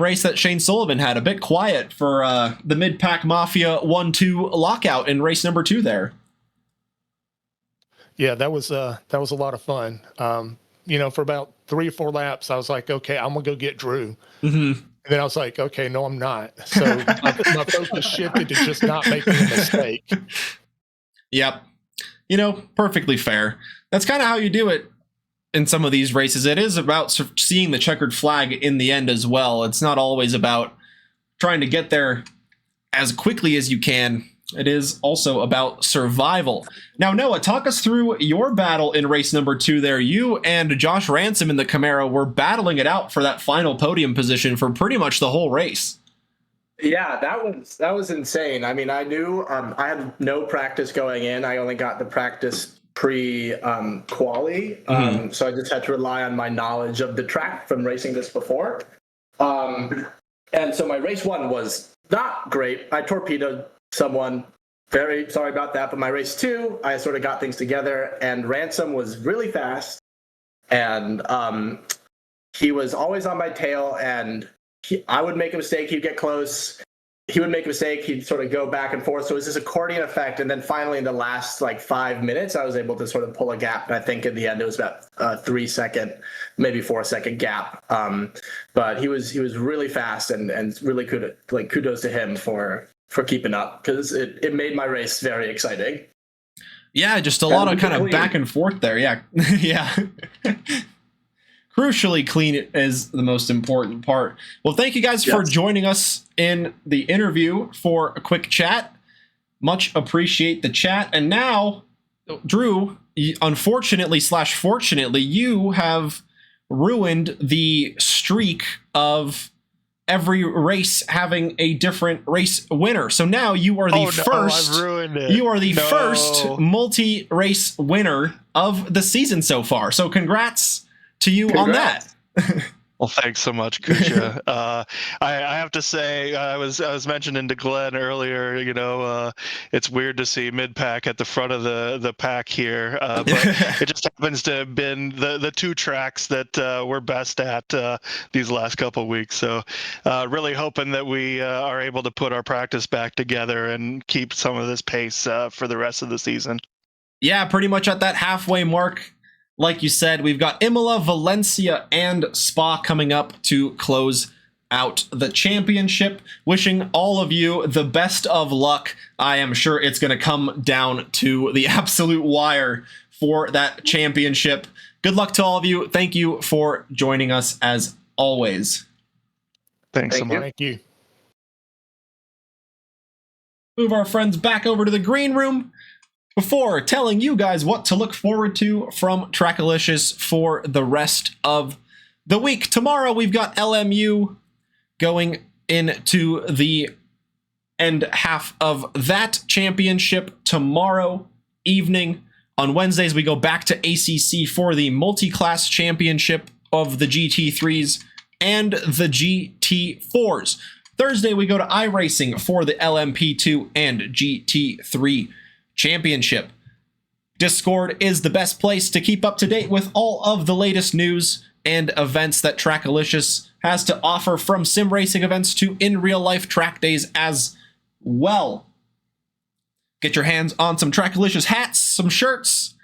race that Shane Sullivan had, a bit quiet for the Mid-Pack Mafia 1-2 lockout in race number 2 there. Yeah, that was a lot of fun. For about 3 or 4 laps, I was like, okay, I'm gonna go get Drew. Mm-hmm. And then I was like, okay, no, I'm not. So my focus shifted to just not making a mistake. Yep. Perfectly fair. That's kind of how you do it in some of these races. It is about seeing the checkered flag in the end as well. It's not always about trying to get there as quickly as you can. It is also about survival. Now, Noah, talk us through your battle in race number 2 there. You and Josh Ransom in the Camaro were battling it out for that final podium position for pretty much the whole race. Yeah, that was insane. I mean, I knew I had no practice going in. I only got the practice pre-quali, so I just had to rely on my knowledge of the track from racing this before. And so my race 1 was not great. I torpedoed someone. Very sorry about that. But my race 2, I sort of got things together, and Ransom was really fast, and he was always on my tail, and I would make a mistake, he'd get close. He would make a mistake, he'd sort of go back and forth. So it was this accordion effect. And then finally in the last 5 minutes, I was able to sort of pull a gap. And I think in the end, it was about a 3-second, maybe 4-second gap. But he was really fast, and really kudos to him for keeping up, because it made my race very exciting. Yeah, just a lot of kind of back and forth there. Yeah. Yeah. Crucially clean is the most important part. Well, thank you guys for joining us in the interview for a quick chat. Much appreciate the chat. And now, Drew, unfortunately/fortunately, you have ruined the streak of every race having a different race winner. So now you are the first. I've ruined it. You are the first multi-race winner of the season so far. So congrats to you on that. Well, thanks so much, Kusha. I have to say, I was mentioning to Glenn earlier, it's weird to see Mid-Pack at the front of the pack here, but it just happens to have been the 2 tracks that we're best at these last couple of weeks. So really hoping that we are able to put our practice back together and keep some of this pace for the rest of the season. Yeah, pretty much at that halfway mark. Like you said, we've got Imola, Valencia, and Spa coming up to close out the championship. Wishing all of you the best of luck. I am sure it's going to come down to the absolute wire for that championship. Good luck to all of you. Thank you for joining us as always. Thanks so much. Thank you. move our friends back over to the green room before telling you guys what to look forward to from Trackalicious for the rest of the week. Tomorrow we've got LMU going into the end half of that championship tomorrow evening. On Wednesdays, we go back to ACC for the multi-class championship of the GT3s and the GT4s. Thursday, we go to iRacing for the LMP2 and GT3 championship. Discord is the best place to keep up to date with all of the latest news and events that Trackalicious has to offer, from sim racing events to in real life track days as well. Get your hands on some Trackalicious hats, some shirts,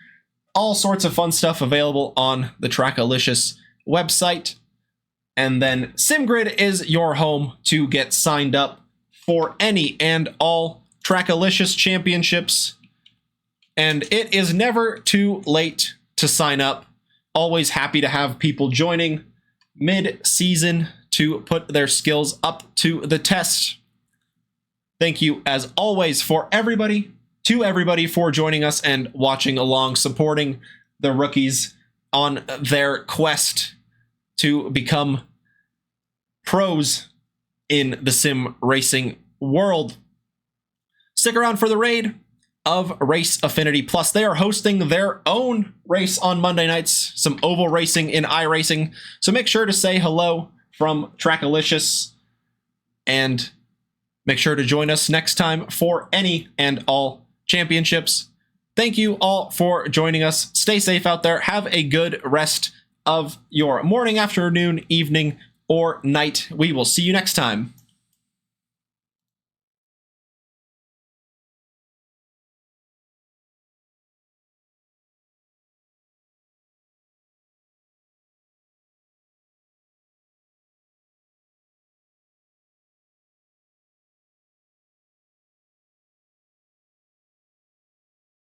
all sorts of fun stuff available on the Trackalicious website. And then SimGrid is your home to get signed up for any and all Trackalicious championships. And it is never too late to sign up. Always happy to have people joining mid-season to put their skills up to the test. Thank you, as always, for everybody for joining us and watching along, supporting the rookies on their quest to become pros in the sim racing world. Stick around for the raid of Race Affinity Plus. They are hosting their own race on Monday nights, some oval racing in iRacing. So make sure to say hello from Trackalicious and make sure to join us next time for any and all championships. Thank you all for joining us. Stay safe out there. Have a good rest of your morning, afternoon, evening, or night. We will see you next time.